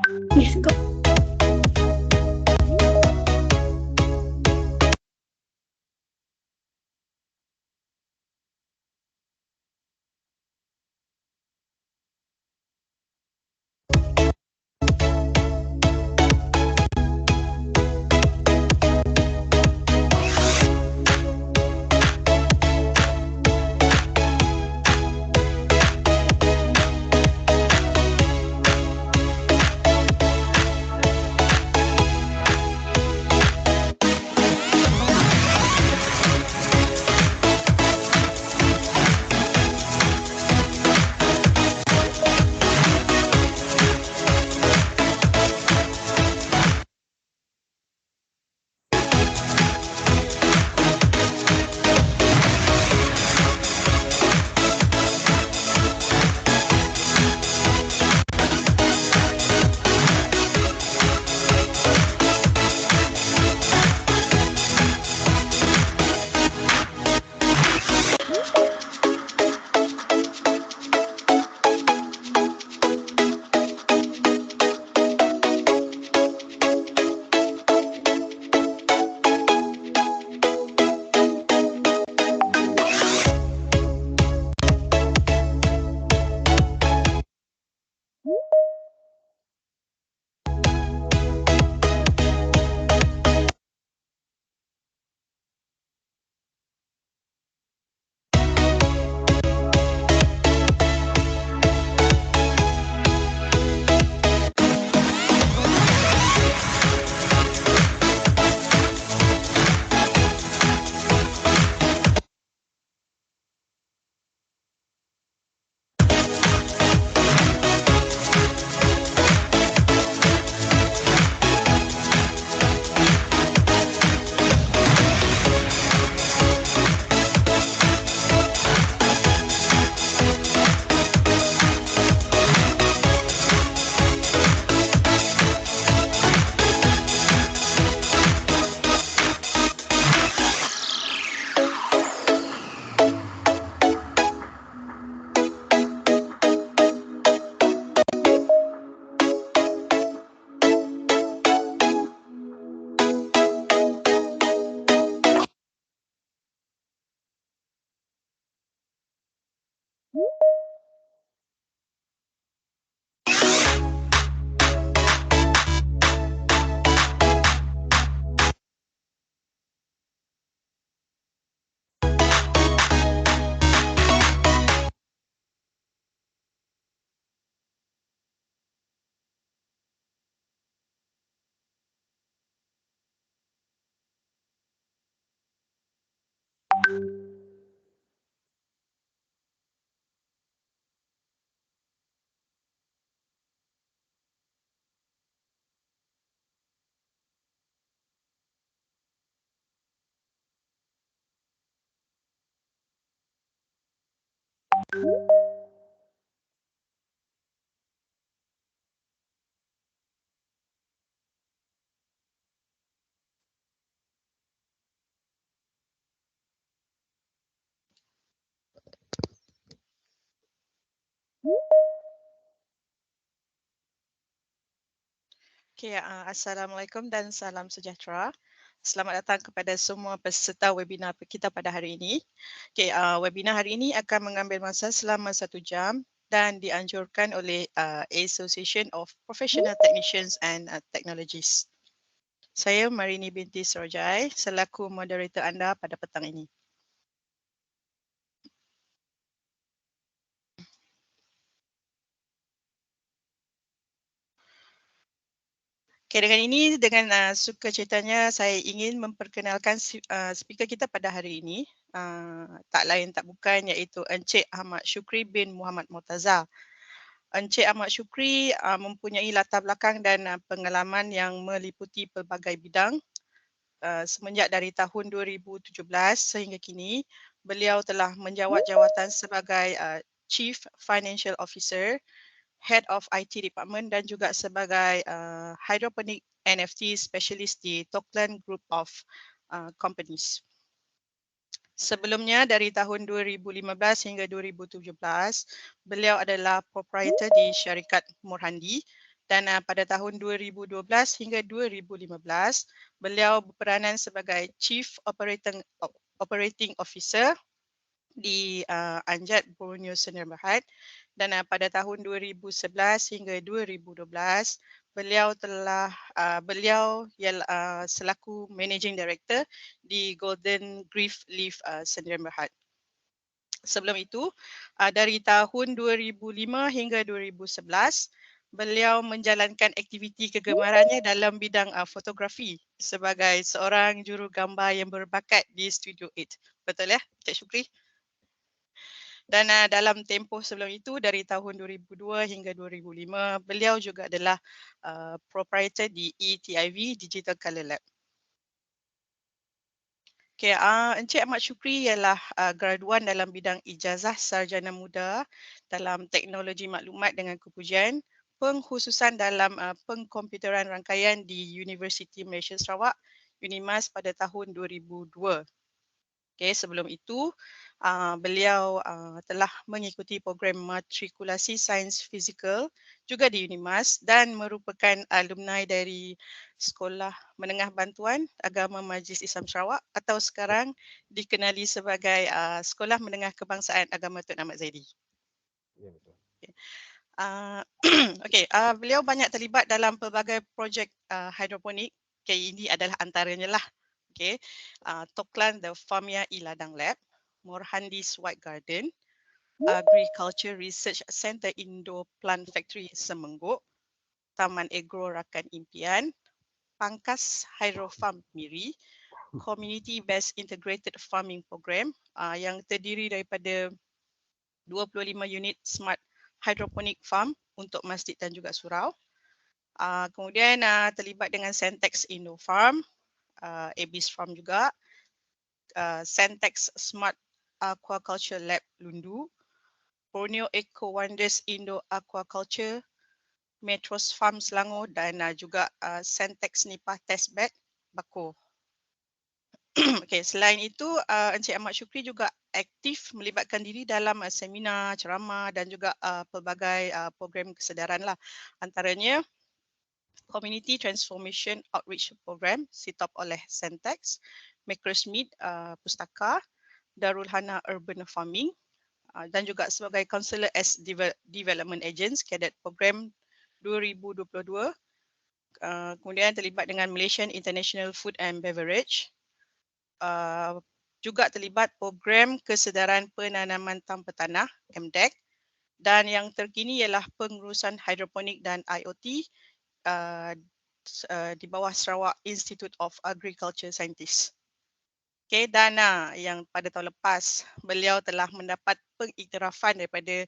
Please go. Okay, Assalamualaikum dan salam sejahtera. Selamat datang kepada semua peserta webinar kita pada hari ini. Okay, webinar hari ini akan mengambil masa selama 1 jam dan dianjurkan oleh Association of Professional Technicians and Technologists. Saya Marini binti Sorojai selaku moderator anda pada petang ini. Okay, dengan ini, dengan sukacitanya saya ingin memperkenalkan speaker kita pada hari ini. Tak lain tak bukan iaitu Encik Ahmad Syukri bin Muhammad Murtaza. Encik Ahmad Syukri mempunyai latar belakang dan pengalaman yang meliputi pelbagai bidang. Semenjak dari tahun 2017 sehingga kini, beliau telah menjawat jawatan sebagai Chief Financial Officer, Head of IT Department dan juga sebagai Hydroponic NFT Specialist di Tokland Group of Companies. Sebelumnya dari tahun 2015 hingga 2017, beliau adalah proprietor di syarikat Murhandi Dan pada tahun 2012 hingga 2015, beliau berperanan sebagai Chief Operating Officer di Anjat Borneo Sdn Bhd, dan pada tahun 2011 hingga 2012 beliau ialah selaku Managing Director di Golden Grief Leaf Sdn Bhd. Sebelum itu, dari tahun 2005 hingga 2011, beliau menjalankan aktiviti kegemarannya dalam bidang fotografi sebagai seorang juru gambar yang berbakat di Studio 8. Betul ya, Cik Syukri? Dan dalam tempoh sebelum itu, dari tahun 2002 hingga 2005, beliau juga adalah proprietor di ETIV Digital Colour Lab. Okay, Encik Ahmad Syukri ialah graduan dalam bidang ijazah sarjana muda dalam teknologi maklumat dengan kepujian, pengkhususan dalam pengkomputeran rangkaian di Universiti Malaysia Sarawak, UNIMAS pada tahun 2002. Okay, sebelum itu, beliau telah mengikuti program matrikulasi sains fizikal juga di UNIMAS dan merupakan alumni dari Sekolah Menengah Bantuan Agama Majlis Islam Sarawak atau sekarang dikenali sebagai Sekolah Menengah Kebangsaan Agama Tun Ahmad Zaidi. Ya, betul. Okay. Okay, beliau banyak terlibat dalam pelbagai projek hidroponik. Okay, ini adalah antaranya lah. Okay, Toklan The Famia Iladang Lab, Morhandis White Garden, Agriculture Research Centre Indo Plant Factory Semengguk, Taman Agro Rakan Impian, Pangkas Hydro Farm Miri, Community Based Integrated Farming Program yang terdiri daripada 25 unit Smart Hydroponic Farm untuk masjid dan juga surau. Kemudian terlibat dengan Sentex Indo Farm, Abyss Farm juga, Sentex Smart Aquaculture Lab Lundu, Borneo Eco Wonders Indo Aquaculture, Metros Farm Selangor dan juga Sentex Nipah Testbed Bako. Okay, selain itu, Encik Ahmad Syukri juga aktif melibatkan diri dalam seminar, ceramah dan juga pelbagai program kesedaran lah. Antaranya Community Transformation Outreach Program SITOP oleh Sentex, Macrosmeet Pustaka, Darul Hana Urban Farming dan juga sebagai Counsellor as Development Agents Cadet Program 2022. Kemudian terlibat dengan Malaysian International Food and Beverage. Juga terlibat program kesedaran penanaman tanpa tanah MDEC, dan yang terkini ialah pengurusan hidroponik dan IoT di bawah Sarawak Institute of Agriculture Scientists. Okay, dan yang pada tahun lepas beliau telah mendapat pengiktirafan daripada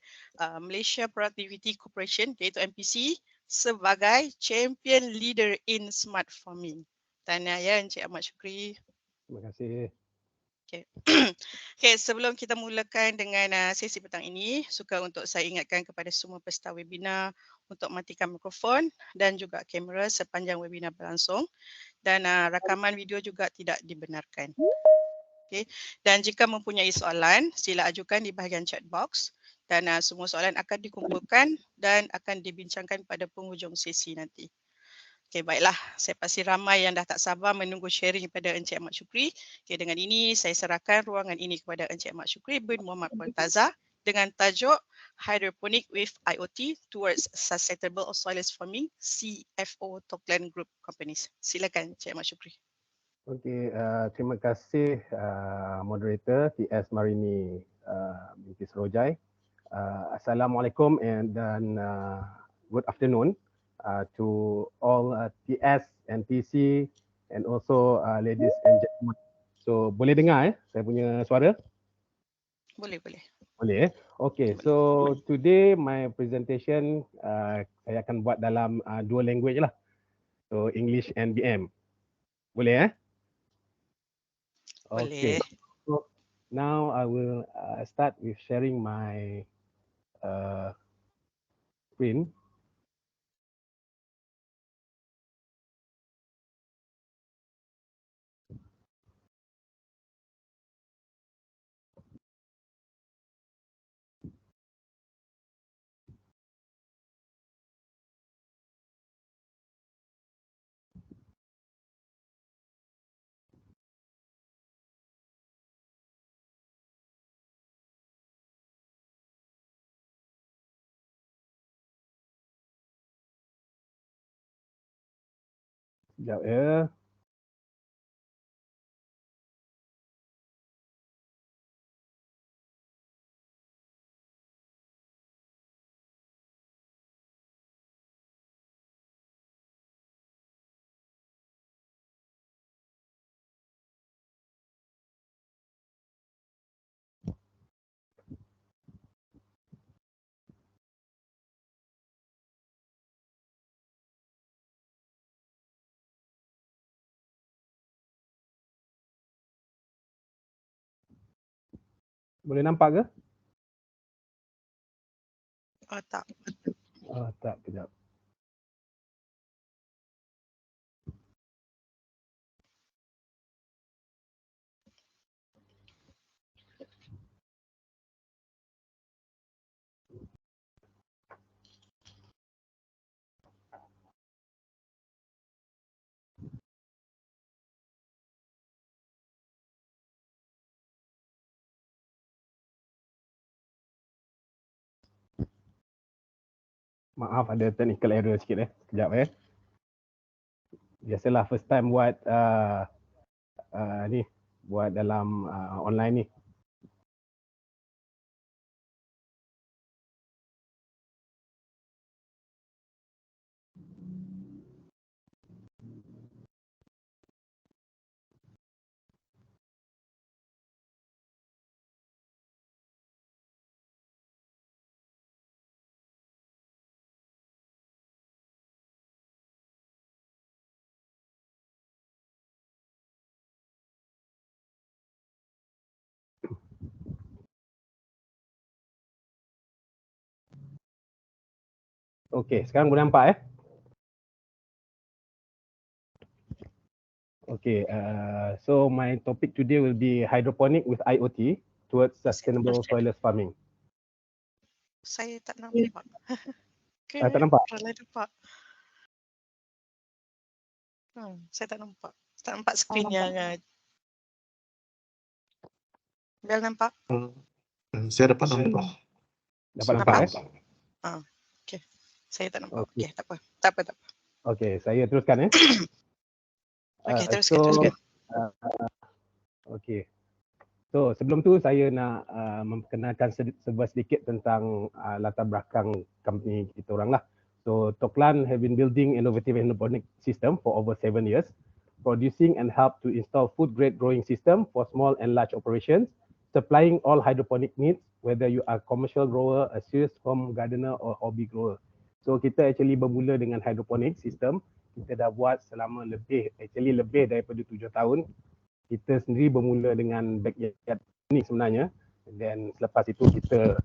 Malaysia Productivity Corporation iaitu MPC sebagai Champion Leader in Smart Farming. Tahniah ya Encik Ahmad Syukri. Terima kasih. Okay. Okay, sebelum kita mulakan dengan sesi petang ini, suka untuk saya ingatkan kepada semua peserta webinar untuk matikan mikrofon dan juga kamera sepanjang webinar berlangsung, dan rakaman video juga tidak dibenarkan. Okay. Dan jika mempunyai soalan, sila ajukan di bahagian chat box, dan semua soalan akan dikumpulkan dan akan dibincangkan pada penghujung sesi nanti. Okay, baiklah. Saya pasti ramai yang dah tak sabar menunggu sharing pada Encik Ahmad Syukri. Okay, dengan ini saya serahkan ruangan ini kepada Encik Ahmad Syukri bin Muhammad Murtaza dengan tajuk Hydroponic with IoT Towards Sustainable Soilless Farming, CFO Toklan Group Companies. Silakan Encik Ahmad Syukri. Okey, terima kasih moderator TS Marini binti Serojai. Assalamualaikum dan good afternoon to all TS and TC and also ladies and gentlemen. So boleh dengar saya punya suara? Boleh, boleh. Boleh. Okay, so today my presentation saya akan buat dalam dua language lah. So English and BM. Boleh Okay. Boleh. So now I will start with sharing my screen. Sekejap ya. Boleh nampak ke? Oh tak. Oh, tak, kejap. Maaf ada technical error sikit Sekejap Biasalah first time buat ni, buat dalam online ni. Okey, sekarang boleh nampak Okay, so my topic today will be hydroponic with IoT towards sustainable soilless farming. Saya tak nampak. Tak nampak? Boleh nampak. Saya tak nampak. Tak nampak skrin yang Bel nampak? Saya dapat nampak. Dapat nampak Okey. Saya tak nampak. Okey. Okey, tak apa. Tak apa. Okey, saya teruskan Okey, teruskan. Okey. So, sebelum tu saya nak memperkenalkan sedikit tentang latar belakang company kita orang lah. So, Toklan have been building innovative hydroponic system for over 7 years, producing and help to install food grade growing system for small and large operations, supplying all hydroponic needs, whether you are commercial grower, a serious home gardener or hobby grower. So, kita actually bermula dengan hydroponic system. Kita dah buat selama lebih daripada 7 tahun. Kita sendiri bermula dengan backyard ni sebenarnya, dan selepas itu kita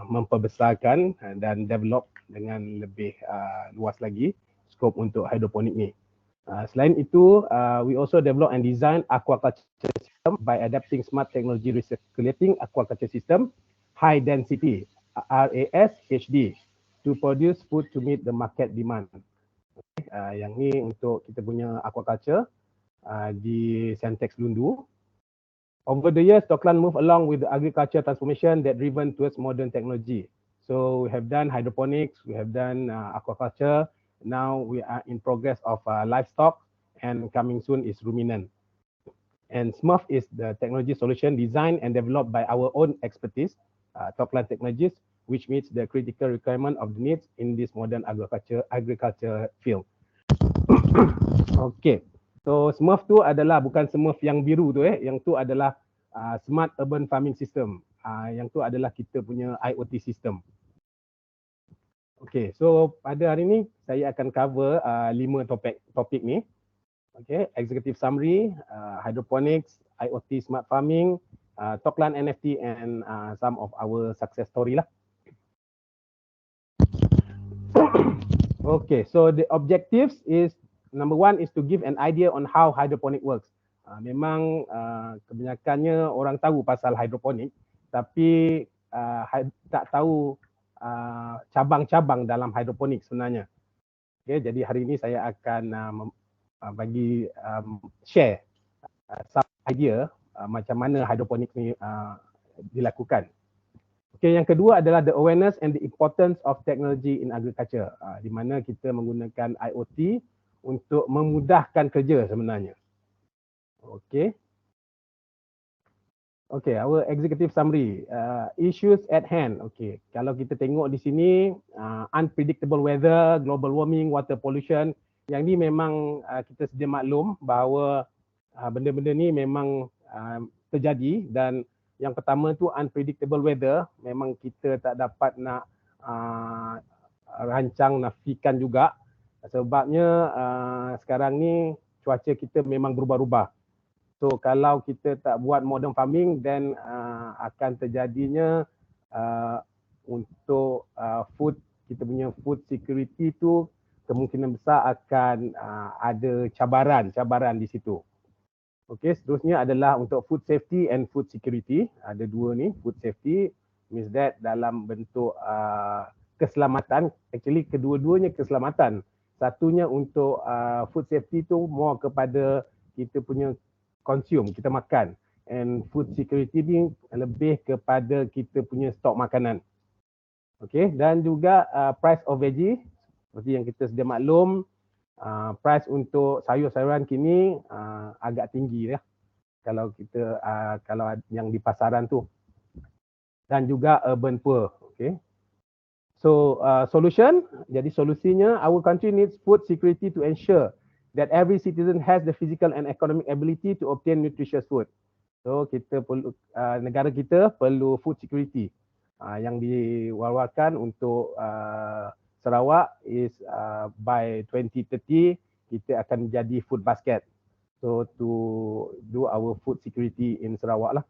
memperbesarkan dan develop dengan lebih luas lagi skop untuk hidroponik ni. Selain itu, we also develop and design aquaculture system by adapting smart technology recirculating aquaculture system high density RAS HD to produce food to meet the market demand. Yang ni untuk kita punya aquaculture di Sentex Lundu. Over the years, Toklan moved along with the agriculture transformation that driven towards modern technology. So we have done hydroponics, we have done aquaculture. Now we are in progress of livestock, and coming soon is ruminant. And Smurf is the technology solution designed and developed by our own expertise, Toklan Technologies, which meets the critical requirement of the needs in this modern agriculture field. Okay. So Smurf tu adalah bukan Smurf yang biru tu yang tu adalah Smart Urban Farming System. Yang tu adalah kita punya IoT system. Okay, so pada hari ni saya akan cover 5 topik ni. Okay, executive summary, hydroponics, IoT smart farming, Toklan NFT and some of our success story lah. Okay, so the objectives is number 1 is to give an idea on how hydroponic works. Memang kebanyakannya orang tahu pasal hydroponic, tapi tak tahu cabang-cabang dalam hydroponic sebenarnya. Okay, jadi hari ini saya akan bagi share some idea macam mana hydroponic ni dilakukan. Okay, yang kedua adalah the awareness and the importance of technology in agriculture, di mana kita menggunakan IoT untuk memudahkan kerja sebenarnya. Okay. Okay, our executive summary. Issues at hand. Okay, kalau kita tengok di sini, unpredictable weather, global warming, water pollution, yang ni memang kita sedia maklum bahawa benda-benda ni memang terjadi. Dan yang pertama tu unpredictable weather, memang kita tak dapat nak rancang, nafikan juga. Sebabnya sekarang ni cuaca kita memang berubah-ubah. So kalau kita tak buat modern farming, then akan terjadinya untuk food, kita punya food security tu kemungkinan besar akan ada cabaran di situ. Okey, seterusnya adalah untuk food safety and food security. Ada dua ni, food safety means that dalam bentuk keselamatan, actually kedua-duanya keselamatan. Satunya untuk food safety tu more kepada kita punya consume, kita makan. And food security ni lebih kepada kita punya stok makanan. Okay, dan juga price of veggie, seperti yang kita sedia maklum, price untuk sayur-sayuran kini agak tinggi ya. Kalau kita kalau yang di pasaran tu. Dan juga urban poor, okay. So solution, jadi solusinya our country needs food security to ensure that every citizen has the physical and economic ability to obtain nutritious food. So kita perlu, negara kita perlu food security. Yang diwar-warkan untuk Sarawak is by 2030 kita akan menjadi food basket. So to do our food security in Sarawak lah.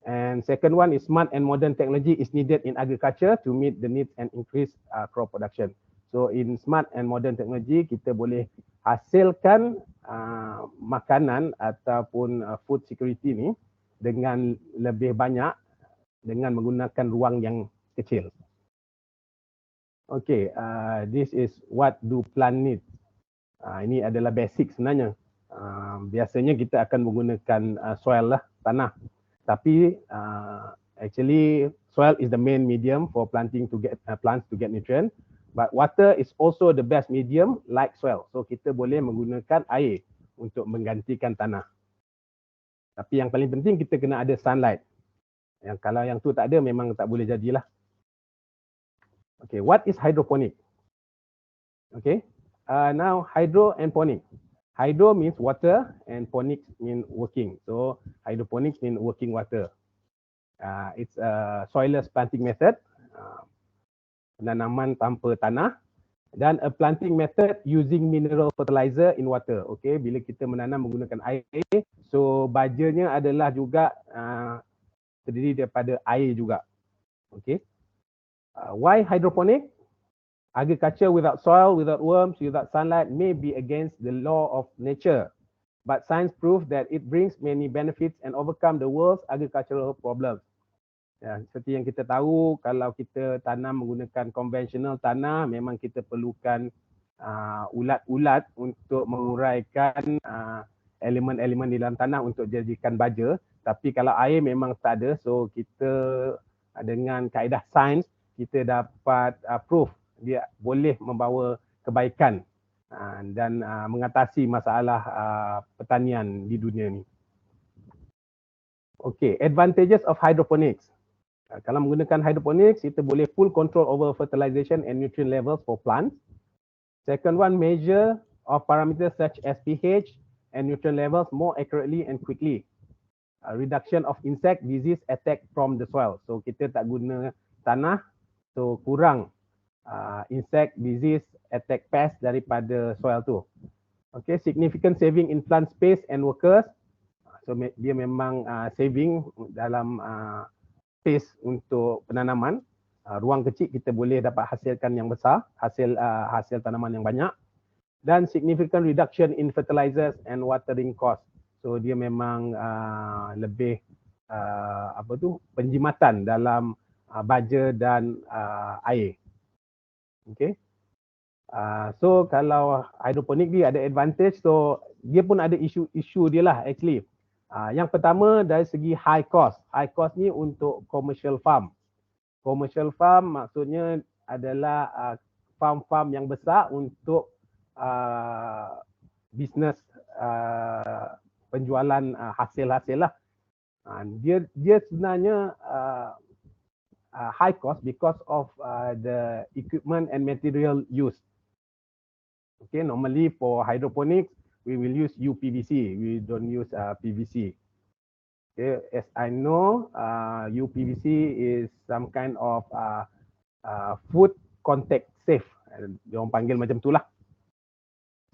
And second one is smart and modern technology is needed in agriculture to meet the needs and increase crop production. So in smart and modern technology kita boleh hasilkan makanan ataupun food security ni dengan lebih banyak dengan menggunakan ruang yang kecil. Okay, this is what do plant need. Ini adalah basic sebenarnya. Biasanya kita akan menggunakan soil lah, tanah. Tapi actually soil is the main medium for planting to get plants to get nutrient. But water is also the best medium like soil. So kita boleh menggunakan air untuk menggantikan tanah. Tapi yang paling penting kita kena ada sunlight. Yang kalau yang tu tak ada memang tak boleh jadilah. Okay, what is hydroponic? Okay, now hydro and ponic. Hydro means water and ponics mean working. So hydroponics mean working water. It's a soilless planting method. Penanaman tanpa tanah, dan a planting method using mineral fertilizer in water. Okay, bila kita menanam menggunakan air, so bajanya adalah juga terdiri daripada air juga. Okay, why hydroponic? Agriculture without soil, without worms, without sunlight may be against the law of nature. But science proves that it brings many benefits and overcome the world's agricultural problems. Ya, seperti yang kita tahu, kalau kita tanam menggunakan konvensional tanah, memang kita perlukan ulat-ulat untuk menguraikan elemen-elemen di dalam tanah untuk jadikan baja. Tapi kalau air memang tak ada, so kita dengan kaedah sains, kita dapat proof dia boleh membawa kebaikan dan mengatasi masalah pertanian di dunia ni. Okay, advantages of hydroponics. Kalau menggunakan hydroponics, kita boleh full control over fertilization and nutrient levels for plants. Second one, measure of parameters such as pH and nutrient levels more accurately and quickly. Reduction of insect disease attack from the soil. So kita tak guna tanah, so kurang insect disease attack pest daripada soil tu. Okay, significant saving in plant space and workers. So dia memang saving dalam space untuk penanaman. Ruang kecil kita boleh dapat hasilkan yang besar, hasil tanaman yang banyak. Dan significant reduction in fertilizers and watering cost. So dia memang lebih penjimatan dalam baja dan air. Okay. So kalau hydroponic dia ada advantage, so dia pun ada isu dia lah actually. Yang pertama dari segi high cost. High cost ni untuk commercial farm. Commercial farm maksudnya adalah farm-farm yang besar untuk bisnes penjualan hasil-hasil lah. Dia sebenarnya high cost because of the equipment and material used. Okay, normally for hydroponics, we will use UPVC. We don't use PVC. Okay, as I know, UPVC is some kind of food contact safe. Diorang panggil macam tu lah.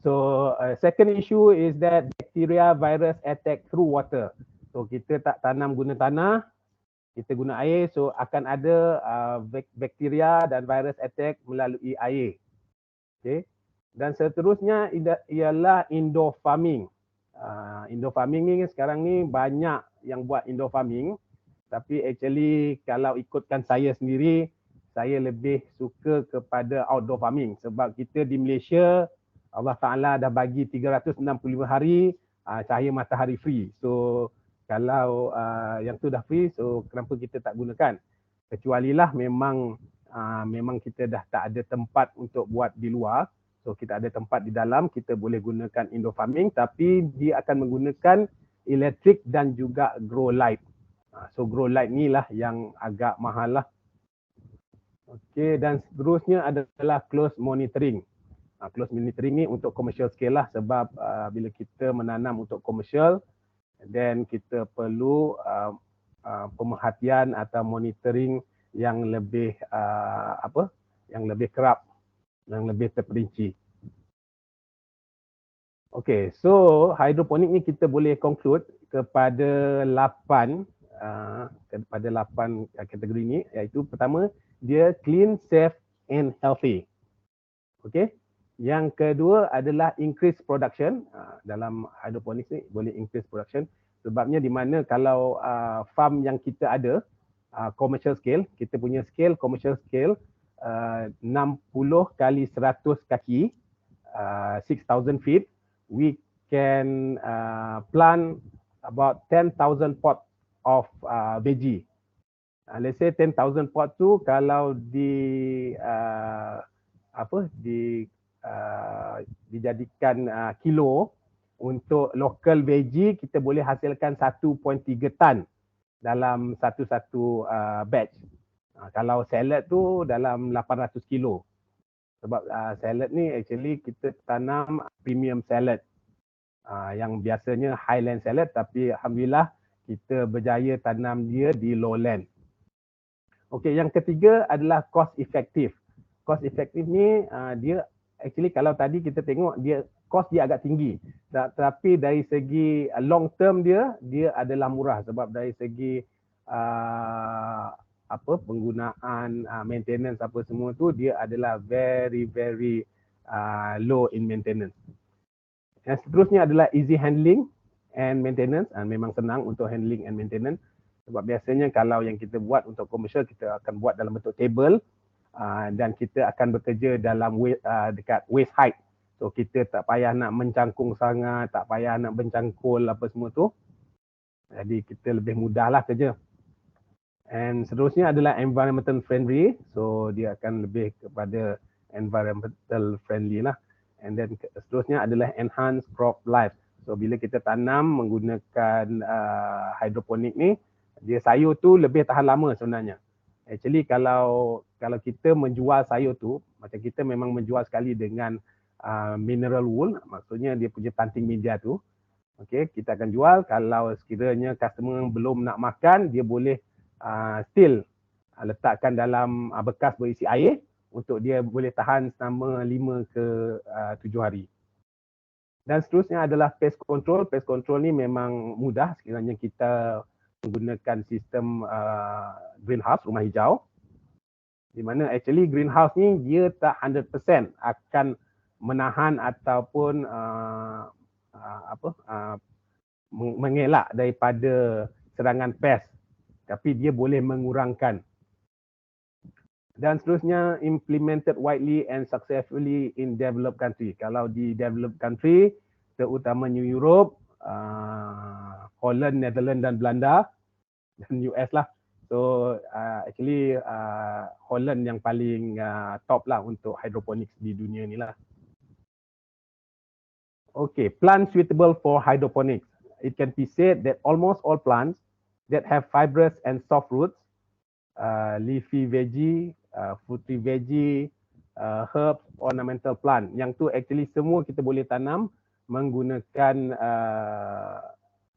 So second issue is that bacteria, virus attack through water. So kita tak tanam guna tanah, kita guna air, so akan ada bakteria dan virus attack melalui air. Okay. Dan seterusnya ialah indoor farming. Indoor farming ni sekarang ni banyak yang buat indoor farming, tapi actually kalau ikutkan saya sendiri, saya lebih suka kepada outdoor farming sebab kita di Malaysia, Allah Ta'ala dah bagi 365 hari cahaya matahari free. So kalau yang tu dah free, so kenapa kita tak gunakan? Kecualilah memang kita dah tak ada tempat untuk buat di luar. So kita ada tempat di dalam, kita boleh gunakan indoor farming, tapi dia akan menggunakan elektrik dan juga grow light. So grow light ni lah yang agak mahal lah. Okey, dan seterusnya adalah close monitoring. Close monitoring ni untuk commercial scale lah, sebab bila kita menanam untuk commercial, then kita perlu pemerhatian atau monitoring yang lebih yang lebih kerap, yang lebih terperinci. Okay, so hydroponik ni kita boleh conclude kepada 8 kategori ni, iaitu pertama, dia clean, safe and healthy. Okay. Yang kedua adalah increase production. Dalam hydroponik ni boleh increase production. Sebabnya di mana kalau farm yang kita ada, commercial scale, kita punya scale, commercial scale, 60 kali 100 kaki, 6,000 feet, we can plant about 10,000 pot of veggie. Let's say 10,000 pot tu kalau dijadikan kilo untuk local veggie, kita boleh hasilkan 1.3 tan dalam satu-satu batch. Kalau salad tu dalam 800 kilo. Sebab salad ni actually kita tanam premium salad. Yang biasanya highland salad, tapi alhamdulillah kita berjaya tanam dia di lowland. Okey, yang ketiga adalah cost effective. Cost effective ni dia actually kalau tadi kita tengok dia cost dia agak tinggi. Tapi dari segi long term dia adalah murah sebab dari segi penggunaan maintenance apa semua tu dia adalah very low in maintenance. Yang seterusnya adalah easy handling and maintenance. Memang senang untuk handling and maintenance sebab biasanya kalau yang kita buat untuk commercial, kita akan buat dalam bentuk table dan kita akan bekerja dalam dekat waist height. So kita tak payah nak mencangkung sangat, tak payah nak mencangkul apa semua tu. Jadi kita lebih mudahlah kerja. And seterusnya adalah environmental friendly. So dia akan lebih kepada environmental friendly lah. And then seterusnya adalah enhance crop life. So bila kita tanam menggunakan hydroponik ni, dia sayur tu lebih tahan lama sebenarnya. Actually kalau kita menjual sayur tu, macam kita memang menjual sekali dengan mineral wool, maksudnya dia punya planting media tu. Okay, kita akan jual. Kalau sekiranya customer belum nak makan, dia boleh still letakkan dalam bekas berisi air untuk dia boleh tahan selama 5 ke 7 hari. Dan seterusnya adalah pest control. Pest control ni memang mudah sekiranya kita menggunakan sistem greenhouse, rumah hijau. Di mana actually greenhouse ni dia tak 100% akan menahan ataupun mengelak daripada serangan pest, tapi dia boleh mengurangkan. Dan seterusnya implemented widely and successfully in developed country. Kalau di developed country, terutamanya Europe, Holland, Netherlands dan Belanda dan US lah. So actually Holland yang paling top lah untuk hydroponics di dunia ni lah. Okay, plants suitable for hydroponics. It can be said that almost all plants that have fibrous and soft roots, leafy veggie, fruity veggie, herbs, ornamental plant. Yang tu actually semua kita boleh tanam menggunakan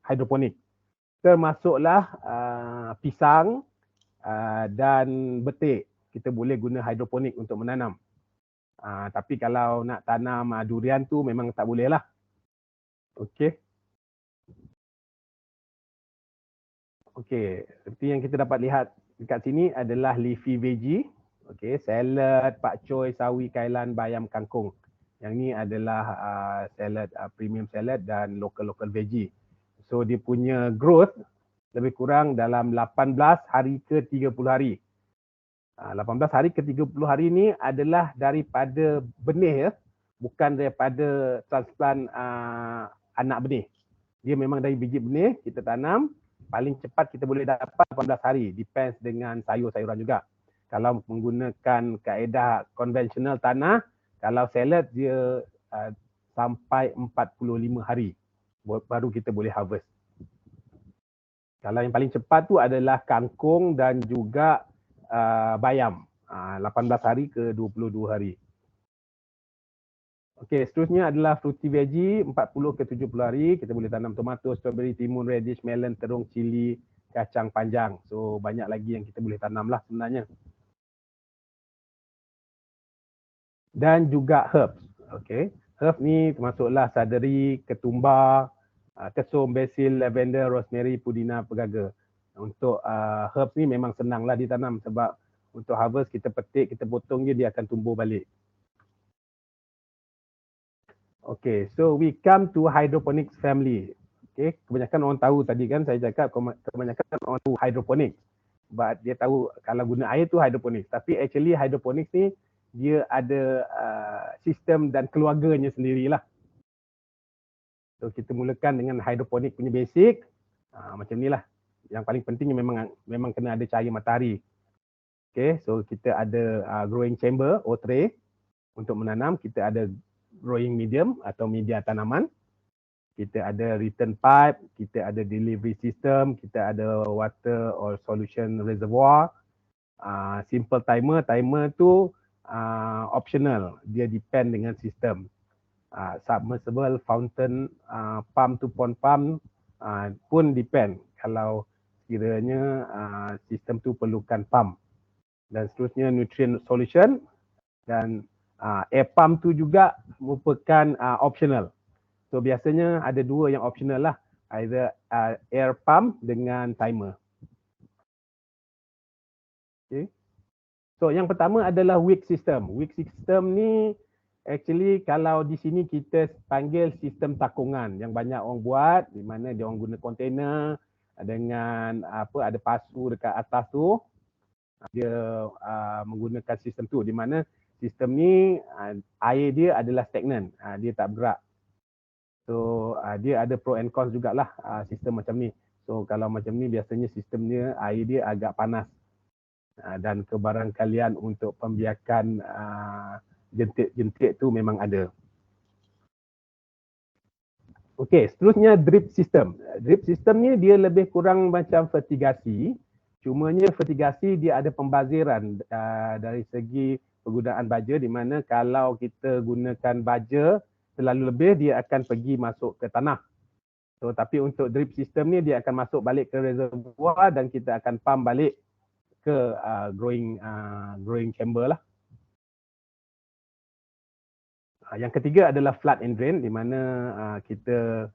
hidroponik. Termasuklah pisang dan betik. Kita boleh guna hidroponik untuk menanam. Tapi kalau nak tanam durian tu memang tak boleh lah. Okey. Okey, seperti yang kita dapat lihat dekat sini adalah leafy veggie. Okey, salad, pakcoy, sawi, kailan, bayam, kangkung. Yang ni adalah salad, premium salad dan local veggie. So dia punya growth lebih kurang dalam 18 hari ke 30 hari. 18 hari ke 30 hari ni adalah daripada benih ya, bukan daripada transplant anak benih. Dia memang dari biji benih kita tanam, paling cepat kita boleh dapat 18 hari, depends dengan sayur-sayuran juga. Kalau menggunakan kaedah konvensional tanah, kalau salad dia sampai 45 hari baru kita boleh harvest. Kalau yang paling cepat tu adalah kangkung dan juga bayam, 18 hari ke 22 hari. Okey, seterusnya adalah fruity veggie, 40 ke 70 hari. Kita boleh tanam tomato, strawberry, timun, radish, melon, terung, cili, kacang panjang. So banyak lagi yang kita boleh tanam lah sebenarnya. Dan juga herbs. Okey, herbs ni termasuklah saderi, ketumbar, kesum, basil, lavender, rosemary, pudina, pegaga. Untuk herbs ni memang senanglah ditanam sebab untuk harvest kita petik, kita potong dia akan tumbuh balik. Okay, so we come to hydroponics family. Okay, kebanyakan orang tahu tadi kan saya cakap kebanyakan orang tahu hydroponics. But dia tahu kalau guna air tu hydroponics. Tapi actually hydroponics ni dia ada sistem dan keluarganya sendirilah. So kita mulakan dengan hydroponic punya basic. Macam ni lah. Yang paling penting memang kena ada cahaya matahari. Okay, so kita ada growing chamber, tray untuk menanam. Kita ada growing medium atau media tanaman. Kita ada return pipe, kita ada delivery system, kita ada water or solution reservoir. Simple timer tu optional, dia depend dengan sistem. Submersible, fountain, pump to pond pump pun depend kalau kiranya sistem tu perlukan pump. Dan seterusnya nutrient solution dan air pump tu juga merupakan optional. So biasanya ada dua yang optional lah, either air pump dengan timer. Okay. So yang pertama adalah wick system. Wick system ni actually kalau di sini kita panggil sistem takungan yang banyak orang buat, di mana dia orang guna kontainer dengan ada pasu dekat atas tu. Dia menggunakan sistem tu, di mana sistem ni air dia adalah stagnan, dia tak bergerak. So dia ada pro and cons jugalah sistem macam ni. So kalau macam ni biasanya sistemnya air dia agak panas dan kebarangkalian untuk pembiakan jentik-jentik tu memang ada. Okey, seterusnya drip system. Drip system ni dia lebih kurang macam fertigasi. Cumanya fertigasi dia ada pembaziran dari segi penggunaan baja, di mana kalau kita gunakan baja terlalu lebih dia akan pergi masuk ke tanah. So tapi untuk drip system ni dia akan masuk balik ke reservoir dan kita akan pump balik ke growing chamber lah. Yang ketiga adalah flood and drain, di mana kita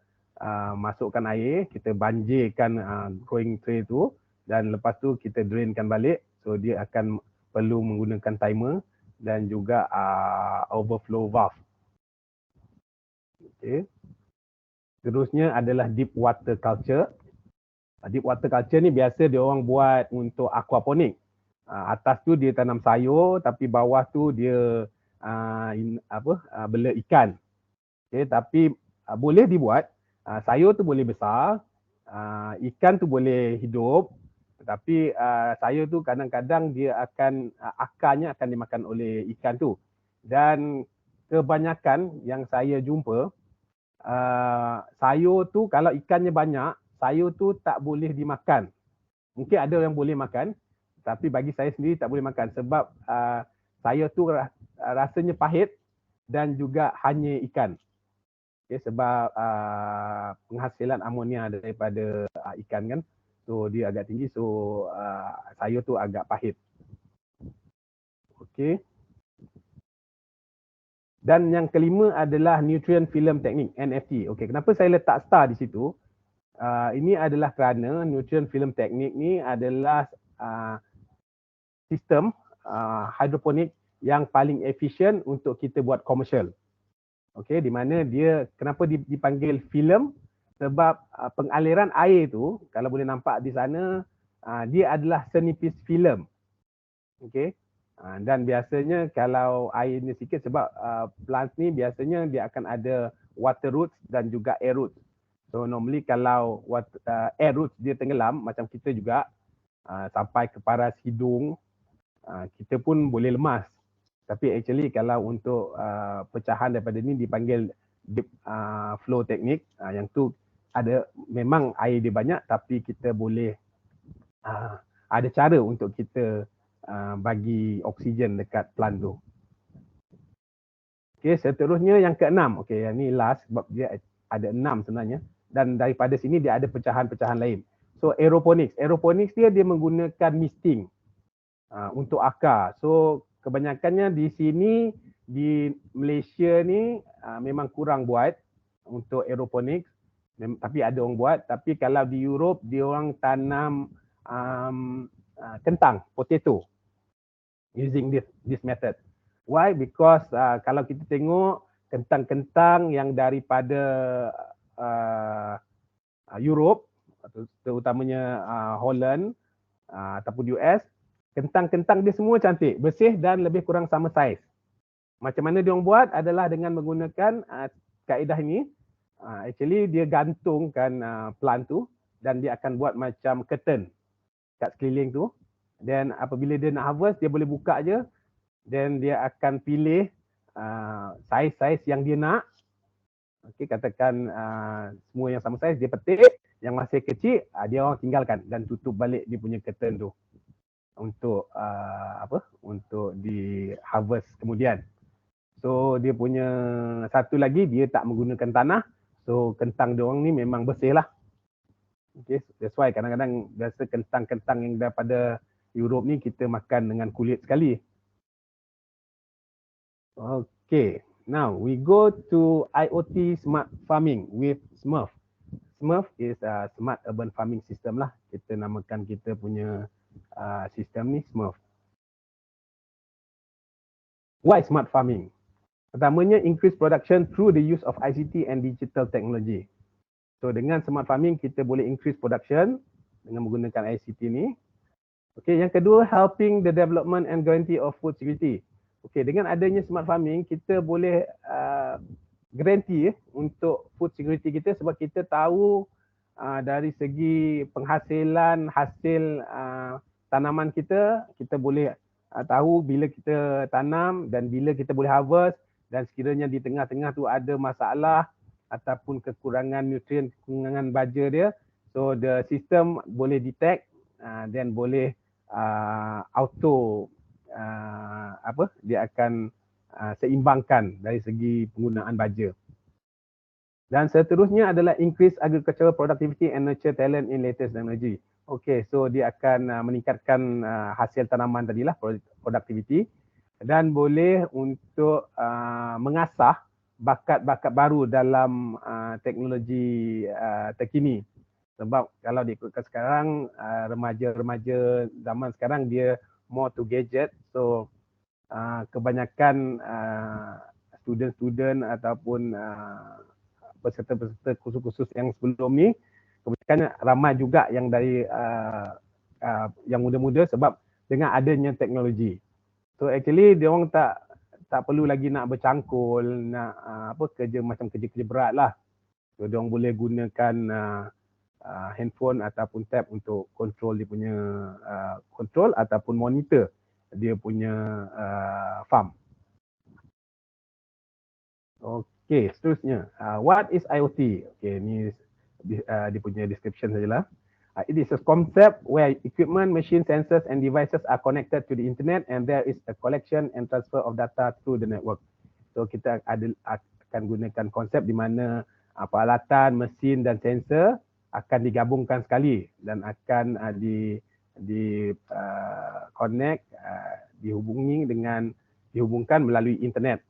masukkan air, kita banjirkan growing tray tu dan lepas tu kita drainkan balik. So dia akan perlu menggunakan timer dan juga overflow valve. Okay. Terusnya adalah deep water culture. Deep water culture ni biasa dia orang buat untuk aquaponik. Atas tu dia tanam sayur, tapi bawah tu dia bela ikan. Okay, tapi boleh dibuat, sayur tu boleh besar, ikan tu boleh hidup, tetapi sayur tu kadang-kadang dia akan akarnya akan dimakan oleh ikan tu. Dan kebanyakan yang saya jumpa sayur tu kalau ikannya banyak, sayur tu tak boleh dimakan. Mungkin ada yang boleh makan, tapi bagi saya sendiri tak boleh makan sebab sayur tu rasanya pahit dan juga hanya ikan. Okay, sebab penghasilan amonia daripada ikan kan, so dia agak tinggi, so sayur tu agak pahit. Okey. Dan yang kelima adalah nutrient film technique, NFT. Okey, kenapa saya letak star di situ? Ini adalah kerana nutrient film technique ni adalah sistem hidroponik yang paling efisien untuk kita buat komersial. Okey, di mana dia kenapa dipanggil film? Sebab pengaliran air tu, kalau boleh nampak di sana, dia adalah senipis filem. Okey. Dan biasanya kalau airnya sikit sebab plant ni biasanya dia akan ada water roots dan juga air roots. So normally kalau air roots dia tenggelam macam kita juga sampai ke paras hidung, kita pun boleh lemas. Tapi actually kalau untuk pecahan daripada ni dipanggil deep flow technique, yang tu ada memang air dia banyak tapi kita boleh ada cara untuk kita bagi oksigen dekat plant tu. Okey, seterusnya yang keenam. Okey, yang ni last sebab dia ada 6 sebenarnya dan daripada sini dia ada pecahan-pecahan lain. So aeroponics. Aeroponics dia menggunakan misting untuk akar. So kebanyakannya di sini di Malaysia ni memang kurang buat untuk aeroponics. Tapi ada orang buat. Tapi kalau di Europe dia orang tanam kentang, potato, using this method. Why? Because kalau kita tengok kentang-kentang yang daripada Europe, terutamanya Holland ataupun US, kentang-kentang dia semua cantik, bersih dan lebih kurang sama saiz. Macam mana dia orang buat adalah dengan menggunakan kaedah ini. Actually dia gantungkan plant tu dan dia akan buat macam curtain kat sekeliling tu. Dan apabila dia nak harvest, dia boleh buka je. Dan dia akan pilih saiz-saiz yang dia nak. Okey, katakan semua yang sama saiz, dia petik. Yang masih kecil, dia orang tinggalkan dan tutup balik dia punya curtain tu. Untuk untuk di harvest kemudian. So dia punya satu lagi, dia tak menggunakan tanah. So kentang dia orang ni memang bersih lah. Okay, that's why kadang-kadang biasa kentang-kentang yang daripada Europe ni kita makan dengan kulit sekali. Okay, now we go to IoT smart farming with Smurf. Smurf is a smart urban farming system lah. Kita namakan kita punya sistem ni Smurf. Why smart farming? Pertamanya, increase production through the use of ICT and digital technology. So dengan smart farming kita boleh increase production dengan menggunakan ICT ni. Okay, yang kedua, helping the development and guarantee of food security. Okay, dengan adanya smart farming kita boleh guarantee untuk food security kita sebab kita tahu dari segi penghasilan hasil tanaman kita boleh tahu bila kita tanam dan bila kita boleh harvest, dan sekiranya di tengah-tengah tu ada masalah ataupun kekurangan nutrien, kekurangan baja dia, so the system boleh detect dan boleh auto dia akan seimbangkan dari segi penggunaan baja. Dan seterusnya adalah increase agricultural productivity and nurture talent in latest technology. Okay, so dia akan meningkatkan hasil tanaman tadilah, productivity, dan boleh untuk mengasah bakat-bakat baru dalam teknologi terkini. Sebab kalau diikutkan sekarang, remaja-remaja zaman sekarang dia more to gadget. So kebanyakan student-student ataupun peserta-peserta kursus-kursus yang sebelum ni, kebanyakan ramai juga yang dari yang muda-muda sebab dengan adanya teknologi. So actually dia orang tak perlu lagi nak bercangkul, nak kerja macam kerja-kerja berat lah. So dia orang boleh gunakan handphone ataupun tab untuk control dia punya control ataupun monitor dia punya farm. Okay. Okay, seterusnya. What is IoT? Okay, ni dia punya description sajalah. It is a concept where equipment, machine, sensors and devices are connected to the internet and there is a collection and transfer of data through the network. So kita akan gunakan konsep di mana peralatan, mesin dan sensor akan digabungkan sekali dan akan connect, dihubungkan melalui internet.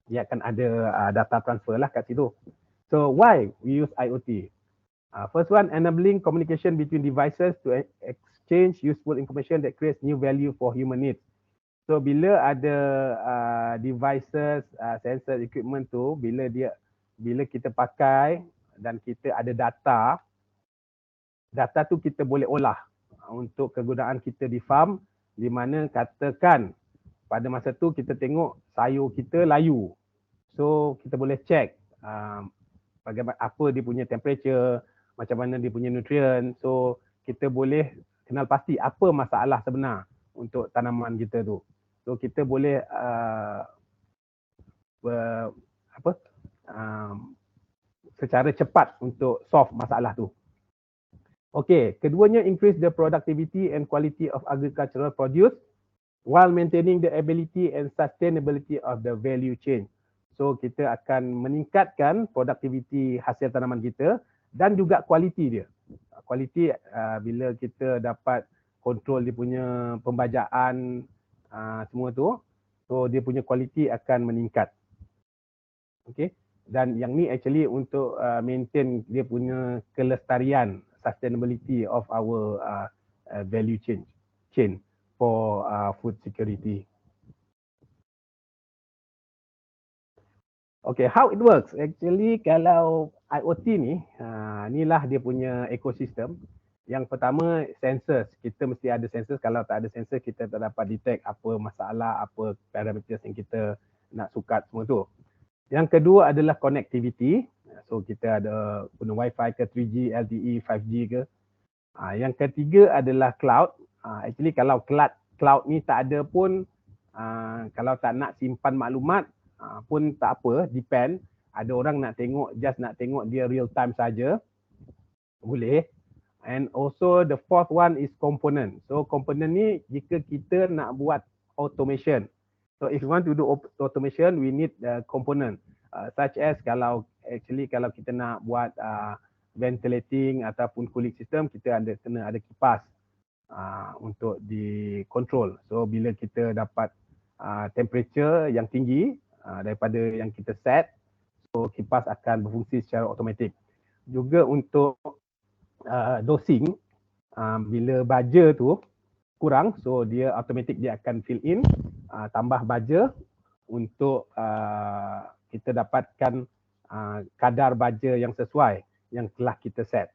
Dia akan ada data transfer lah kat situ. So why we use IoT? First one, enabling communication between devices to exchange useful information that creates new value for human needs. So bila ada devices, sensor, equipment tu, bila kita pakai dan kita ada data tu kita boleh olah untuk kegunaan kita di farm, di mana katakan pada masa tu kita tengok sayur kita layu. So kita boleh check bagaimana, apa dia punya temperature, macam mana dia punya nutrient. So kita boleh kenal pasti apa masalah sebenar untuk tanaman kita tu. So kita boleh secara cepat untuk solve masalah tu. Okay, keduanya increase the productivity and quality of agricultural produce while maintaining the ability and sustainability of the value chain. So kita akan meningkatkan produktiviti hasil tanaman kita dan juga kualiti dia. Kualiti bila kita dapat kontrol dia punya pembajaan semua tu, so dia punya kualiti akan meningkat. Okay, dan yang ni actually untuk maintain dia punya kelestarian, sustainability of our value chain for food security. Okay, how it works? Actually kalau IoT ni, inilah dia punya ekosistem. Yang pertama, sensors. Kita mesti ada sensors. Kalau tak ada sensor, kita tak dapat detect apa masalah, apa parameters yang kita nak sukat semua tu. Yang kedua adalah connectivity. So kita ada guna Wi-Fi ke 3G, LTE, 5G ke. Yang ketiga adalah cloud. Actually kalau cloud ni tak ada pun, kalau tak nak simpan maklumat pun tak apa, depend. Ada orang nak tengok, just nak tengok dia real time saja, boleh. And also the fourth one is component. So component ni jika kita nak buat automation. So if you want to do automation, we need component. Such as kalau kita nak buat ventilating ataupun cooling system, kita kena ada kipas untuk di control. So bila kita dapat temperature yang tinggi daripada yang kita set, so kipas akan berfungsi secara automatik. Juga untuk dosing, bila baja tu kurang, so dia automatik dia akan fill in, tambah baja untuk kita dapatkan kadar baja yang sesuai yang telah kita set.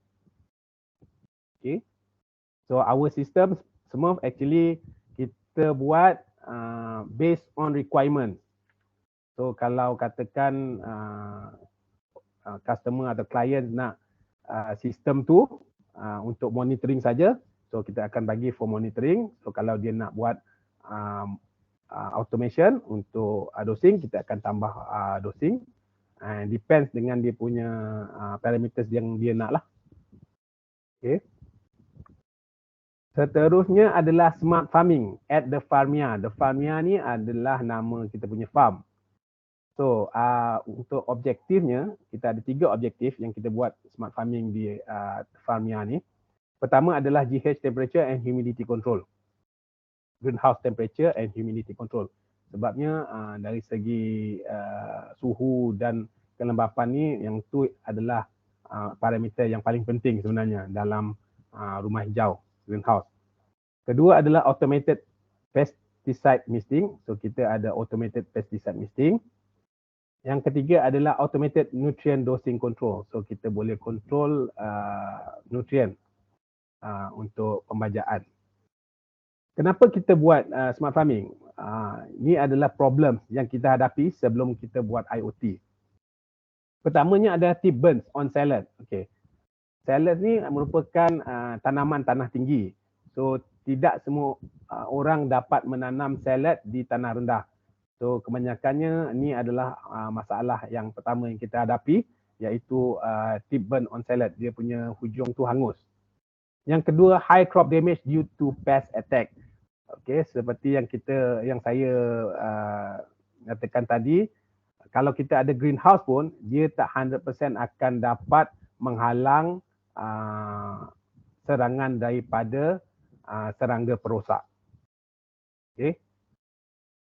Okay. So our system semua actually kita buat based on requirement. So kalau katakan customer atau client nak sistem tu untuk monitoring saja, so kita akan bagi for monitoring. So kalau dia nak buat automation untuk dosing, kita akan tambah dosing. And depends dengan dia punya parameters yang dia nak lah. Okay. Seterusnya adalah smart farming at the Farmia. The Farmia ni adalah nama kita punya farm. So untuk objektifnya, kita ada 3 objektif yang kita buat smart farming di Farmia ni. Pertama adalah GH temperature and humidity control. Greenhouse temperature and humidity control. Sebabnya dari segi suhu dan kelembapan ni, yang tu adalah parameter yang paling penting sebenarnya dalam rumah hijau, greenhouse. Kedua adalah automated pesticide misting. So kita ada automated pesticide misting. Yang ketiga adalah automated nutrient dosing control. So kita boleh control nutrient untuk pembajaan. Kenapa kita buat smart farming? Ini adalah problem yang kita hadapi sebelum kita buat IoT. Pertamanya ada tip burns on salad. Okay. Salad ni merupakan tanaman tanah tinggi. So tidak semua orang dapat menanam salad di tanah rendah. So kebanyakannya ni adalah masalah yang pertama yang kita hadapi, iaitu tip burn on salad. Dia punya hujung tu hangus. Yang kedua, high crop damage due to pest attack. Okay, seperti yang saya katakan tadi, kalau kita ada greenhouse pun, dia tak 100% akan dapat menghalang serangan daripada serangga perosak. Okay.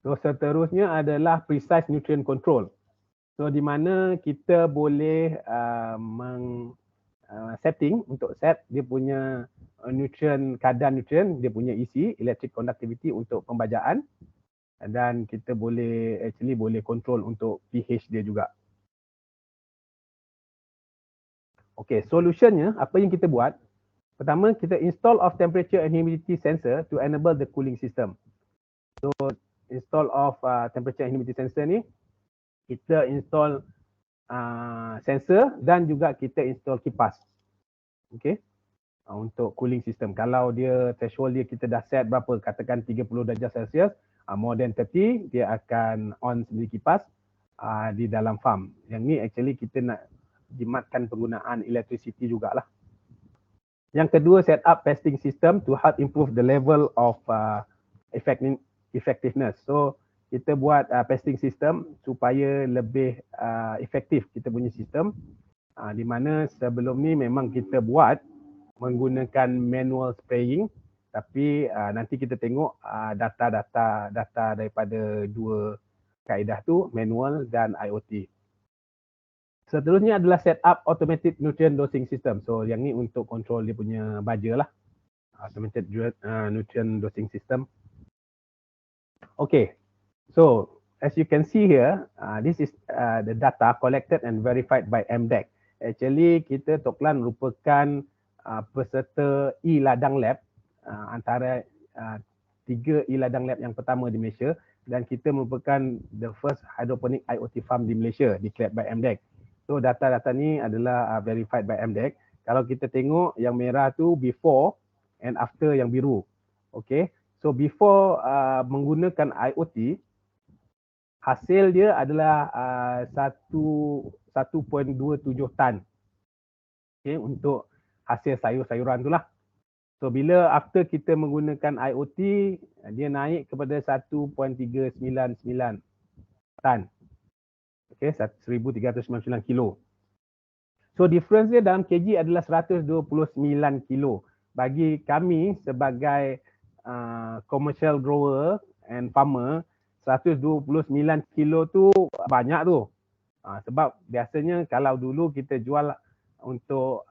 So seterusnya adalah precise nutrient control. So di mana kita boleh setting untuk set dia punya kadar nutrien, dia punya isi, electric conductivity untuk pembajaan, dan kita boleh control untuk pH dia juga. Okay, solutionnya apa yang kita buat? Pertama, kita install of temperature and humidity sensor to enable the cooling system. So install of temperature and humidity sensor ni, kita install sensor dan juga kita install kipas. Okay, untuk cooling system. Kalau dia threshold dia kita dah set berapa, katakan 30 darjah Celsius, more than 30, dia akan on sendiri kipas di dalam farm. Yang ni actually kita nak jimatkan penggunaan electricity jugalah. Yang kedua, set up pesting system to help improve the level of effectiveness. So kita buat pesting system supaya lebih efektif kita punya sistem, di mana sebelum ni memang kita buat menggunakan manual spraying, tapi nanti kita tengok data daripada dua kaedah tu, manual dan IoT. Seterusnya adalah set up automated nutrient dosing system. So yang ni untuk control dia punya baja lah. Automated nutrient dosing system. Okay, so as you can see here, this is the data collected and verified by MDEC. Actually kita Toklan merupakan peserta e-ladang lab, antara 3 e-ladang lab yang pertama di Malaysia, dan kita merupakan the first hydroponic IoT farm di Malaysia declared by MDEC. So data-data ni adalah verified by MDEC. Kalau kita tengok yang merah tu before and after yang biru. Okay, so before menggunakan IoT, hasil dia adalah 1.27 tan. Okay, untuk hasil sayur-sayuran tu lah. So bila after kita menggunakan IoT, dia naik kepada 1.399 tan. Okay, 1,399 kilo. So difference dia dalam kg adalah 129 kilo. Bagi kami sebagai commercial grower and farmer, 129 kilo tu banyak tu. Sebab biasanya kalau dulu kita jual untuk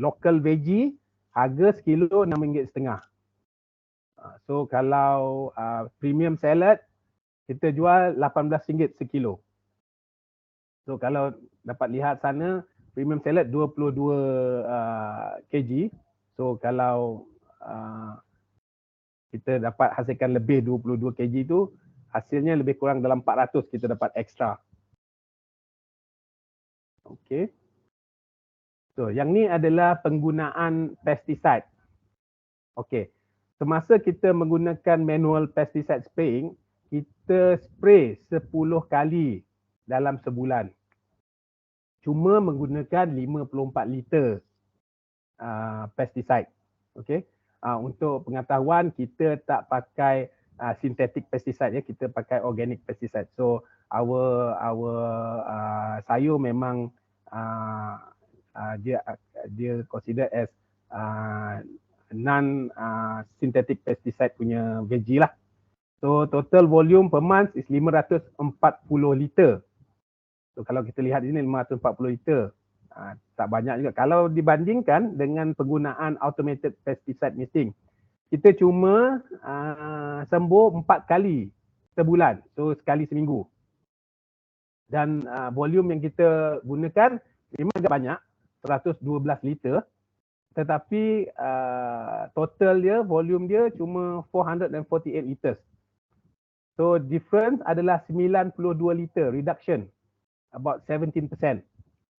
local veggie, harga sekilo RM6.50. So kalau premium salad, kita jual RM18 sekilo. So kalau dapat lihat sana, premium salad 22 kg. So kalau kita dapat hasilkan lebih 22 kg tu, hasilnya lebih kurang dalam 400 kita dapat extra. Okay. So yang ni adalah penggunaan pesticide. Okay. Semasa kita menggunakan manual pesticide spraying, kita spray 10 kali dalam sebulan. Cuma menggunakan 54 liter pesticide. Okay. Untuk pengetahuan, kita tak pakai synthetic pesticide, ya, kita pakai organic pesticide. So our sayur memang dia consider as non synthetic pesticide punya veggie lah. So total volume per month is 540 liter. So kalau kita lihat di sini 540 liter. Tak banyak juga. Kalau dibandingkan dengan penggunaan automated pesticide misting, kita cuma sembuh 4 kali sebulan. So sekali seminggu. Dan volume yang kita gunakan memang agak banyak, 112 liter. Tetapi total dia, volume dia cuma 448 liters. So difference adalah 92 liter reduction, about 17%.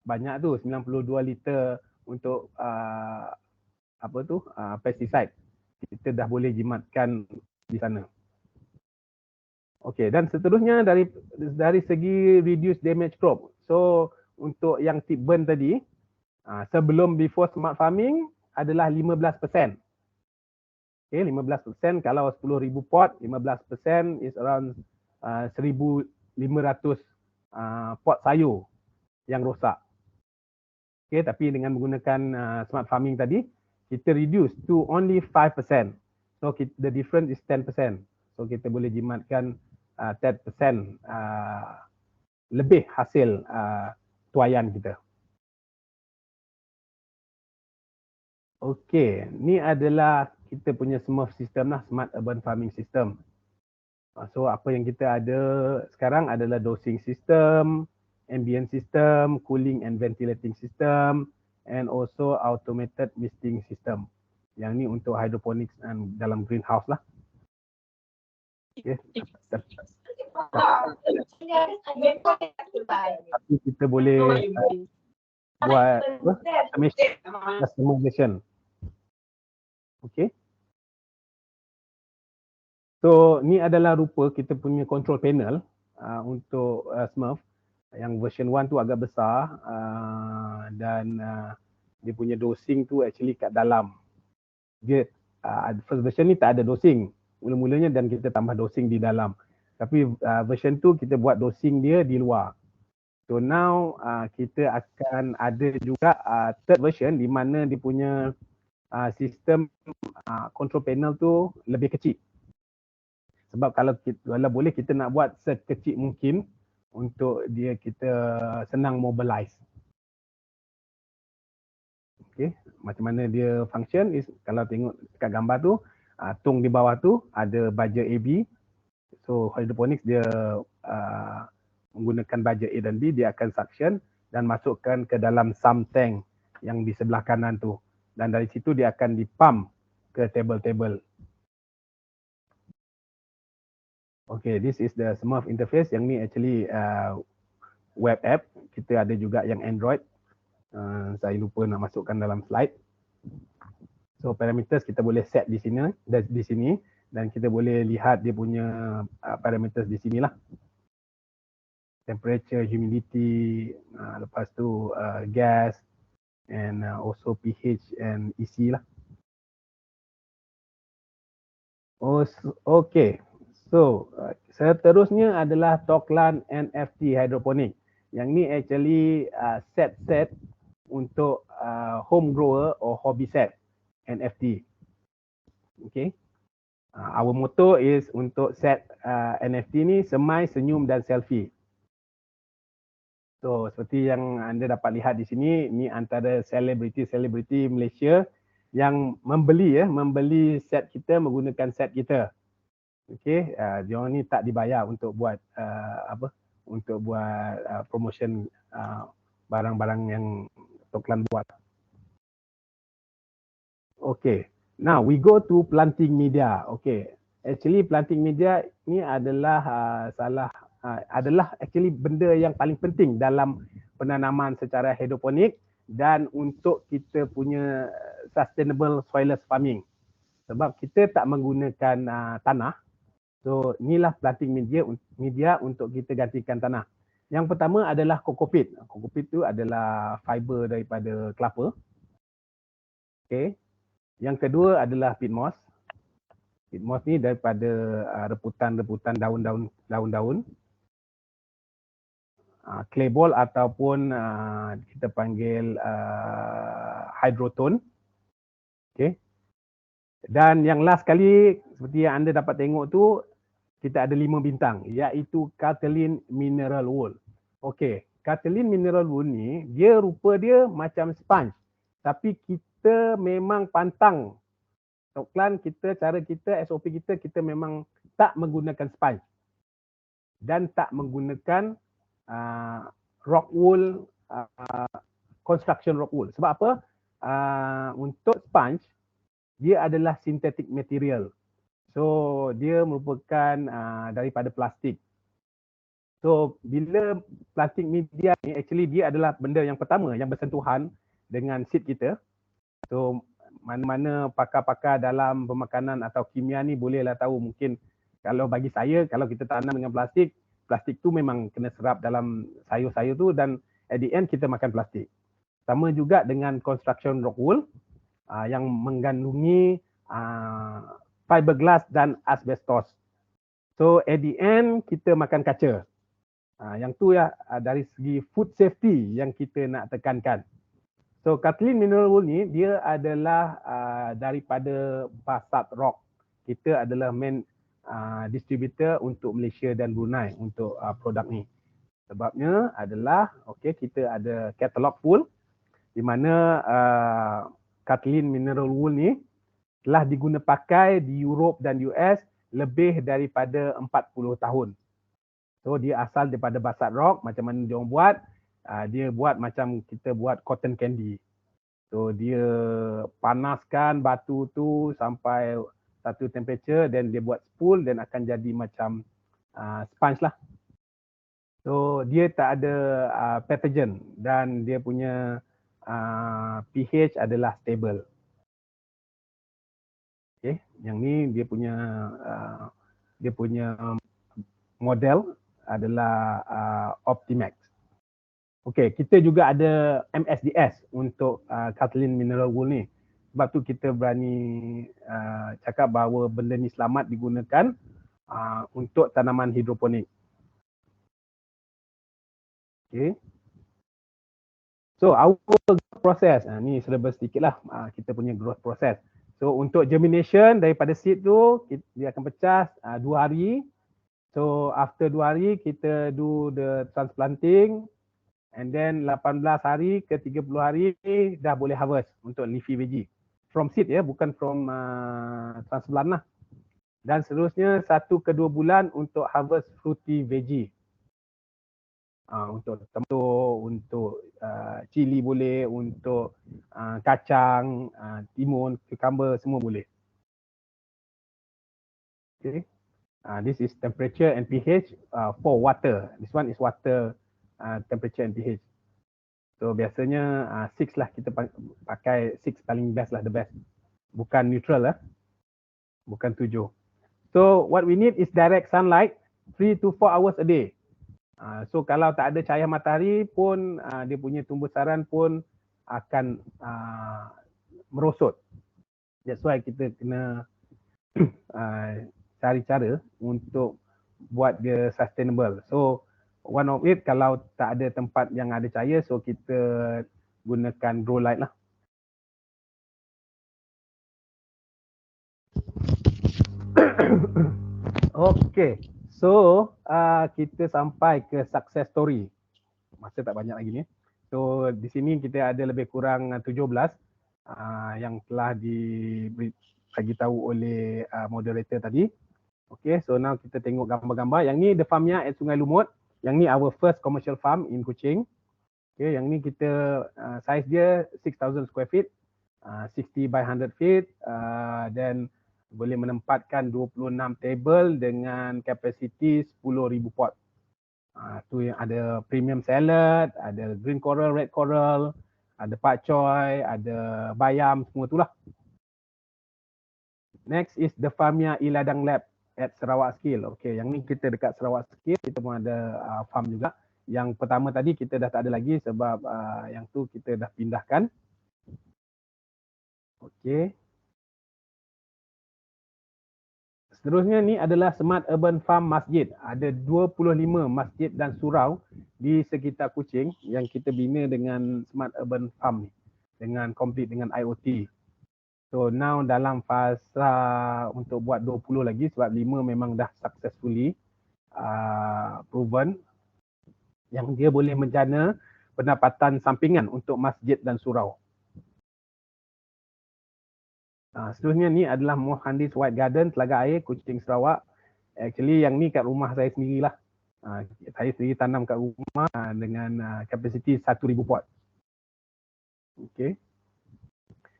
Banyak tu, 92 liter untuk pesticide. Kita dah boleh jimatkan di sana. Okey, dan seterusnya dari segi reduce damage crop. So untuk yang tip burn tadi, sebelum before smart farming adalah 15%. Okay, 15% kalau 10,000 pot, 15% is around 1,500 pot sayur yang rosak. Okay, tapi dengan menggunakan smart farming tadi, kita reduce to only 5%. So the difference is 10%. So kita boleh jimatkan 10% lebih hasil tuaian kita. Okey, ni adalah kita punya Smurf system lah, Smart Urban Farming System. So apa yang kita ada sekarang adalah dosing system, ambient system, cooling and ventilating system, and also automated misting system. Yang ni untuk hydroponics dan dalam greenhouse lah. Okay. Tapi kita boleh buat customization. Okay. So ni adalah rupa kita punya control panel untuk Smurf. Yang version 1 tu agak besar dan dia punya dosing tu actually kat dalam. Dia first version ni tak ada dosing mula-mulanya dan kita tambah dosing di dalam. Tapi version tu kita buat dosing dia di luar. So now kita akan ada juga third version di mana dia punya sistem control panel tu lebih kecil. Sebab kalau boleh kita nak buat sekecil mungkin untuk dia kita senang mobilize. Okay, macam mana dia function is kalau tengok kat gambar tu, tong di bawah tu ada baja AB. So hydroponics dia menggunakan baja A dan B, dia akan suction dan masukkan ke dalam sump tank yang di sebelah kanan tu. Dan dari situ dia akan dipump ke table-table. Okay, this is the Smurf interface. Yang ni actually web app. Kita ada juga yang Android. Saya lupa nak masukkan dalam slide. So parameters kita boleh set di sini dan kita boleh lihat dia punya parameters di sinilah. Temperature, humidity, lepas tu gas and also pH and EC lah. Okay. So seterusnya adalah Toklan NFT hydroponic. Yang ni actually set untuk home grower or hobby set NFT. Okay. Our motto is untuk set NFT ni semai, senyum dan selfie. So seperti yang anda dapat lihat di sini, ni antara selebriti Malaysia yang membeli set kita menggunakan set kita. Okay, diorang ni tak dibayar untuk buat promotion barang-barang yang Toklan buat. Okay, now we go to planting media. Okay, actually planting media ni adalah actually benda yang paling penting dalam penanaman secara hidroponik dan untuk kita punya sustainable soilless farming. Sebab kita tak menggunakan tanah. So inilah planting media untuk kita gantikan tanah. Yang pertama adalah kokopit. Kokopit tu adalah fiber daripada kelapa. Okay. Yang kedua adalah peat moss. Peat moss ni daripada reputan-reputan daun-daun. Clay ball ataupun kita panggil hydrotone. Okay. Dan yang last kali seperti yang anda dapat tengok tu, kita ada 5 bintang iaitu Kathleen Mineral Wool. Okey, Kathleen Mineral Wool ni rupa dia macam sponge. Tapi kita memang pantang. Toklan cara kita, SOP kita memang tak menggunakan sponge. Dan tak menggunakan rock wool, construction rock wool. Sebab apa? Untuk sponge, dia adalah synthetic material. So dia merupakan daripada plastik. So bila plastik media ni actually dia adalah benda yang pertama yang bersentuhan dengan seed kita. So mana-mana pakar-pakar dalam pemakanan atau kimia ni bolehlah tahu, mungkin Kalau bagi saya, kalau kita tanam dengan plastik, plastik tu memang kena serap dalam sayur-sayur tu dan at the end kita makan plastik. Sama juga dengan construction rock wool yang mengandungi fiberglass dan asbestos. So at the end kita makan kaca. Yang tu ya dari segi food safety yang kita nak tekankan. So Kathleen mineral wool ni dia adalah daripada basalt rock. Kita adalah main distributor untuk Malaysia dan Brunei untuk produk ni. Sebabnya adalah kita ada katalog full di mana Kathleen mineral wool ni telah diguna pakai di Europe dan US lebih daripada 40 tahun. So dia asal daripada basalt rock. Macam mana dia orang buat? Dia buat macam kita buat cotton candy. So dia panaskan batu tu sampai satu temperature dan dia buat spool dan akan jadi macam sponge lah. So dia tak ada pathogen dan dia punya pH adalah stable. Okay, yang ni dia punya model adalah Optimax. Okey, kita juga ada MSDS untuk Kathleen mineral wool ni. Sebab tu kita berani cakap bahawa benda ni selamat digunakan untuk tanaman hidroponik. Okay. So our growth process, ni syllabus sedikit lah kita punya growth process. So untuk germination daripada seed tu dia akan pecah 2 hari. So after 2 hari kita do the transplanting and then 18 hari ke 30 hari dah boleh harvest untuk leafy veggie. From seed ya, bukan from transplant lah. Dan seterusnya 1 ke 2 bulan untuk harvest fruity veggie. Untuk tomato, untuk cili boleh, untuk kacang, timun, cucumber semua boleh. Okay. This is temperature and pH for water. This one is water temperature and pH. So biasanya 6 lah kita pakai 6 paling best lah, the best. Bukan neutral lah. Bukan 7. So what we need is direct sunlight 3 to 4 hours a day. So kalau tak ada cahaya matahari pun dia punya tumbuh saran pun akan merosot. That's why kita kena cari cara untuk buat dia sustainable. So one of it kalau tak ada tempat yang ada cahaya, so kita gunakan grow light lah. Okay, so kita sampai ke success story. Masa tak banyak lagi ni. So di sini kita ada lebih kurang 17 yang telah bagi tahu oleh moderator tadi. Okay, so now kita tengok gambar-gambar. Yang ni The Farmia at Sungai Lumut. Yang ni our first commercial farm in Kuching. Okay, yang ni kita size dia 6,000 square feet, 60 by 100 feet, dan boleh menempatkan 26 table dengan kapasiti 10,000 pot. Tu yang ada premium salad, ada green coral, red coral, ada pak choy, ada bayam, semua tu lah. Next is The Farmia Iladang Lab at Sarawak Skill. Okay, yang ni kita dekat Sarawak Skill, kita pun ada farm juga. Yang pertama tadi kita dah tak ada lagi sebab yang tu kita dah pindahkan. Okay. Seterusnya ni adalah Smart Urban Farm Masjid. Ada 25 masjid dan surau di sekitar Kuching yang kita bina dengan Smart Urban Farm ni. Dengan complete dengan IoT. So now dalam fasa untuk buat 20 lagi sebab 5 memang dah successfully proven yang dia boleh menjana pendapatan sampingan untuk masjid dan surau. Seterusnya ni adalah Mohandis White Garden, Telaga Air, Kuching, Sarawak. Actually yang ni kat rumah saya sendirilah. Saya sendiri tanam kat rumah dengan kapasiti 1,000 pot. Okay.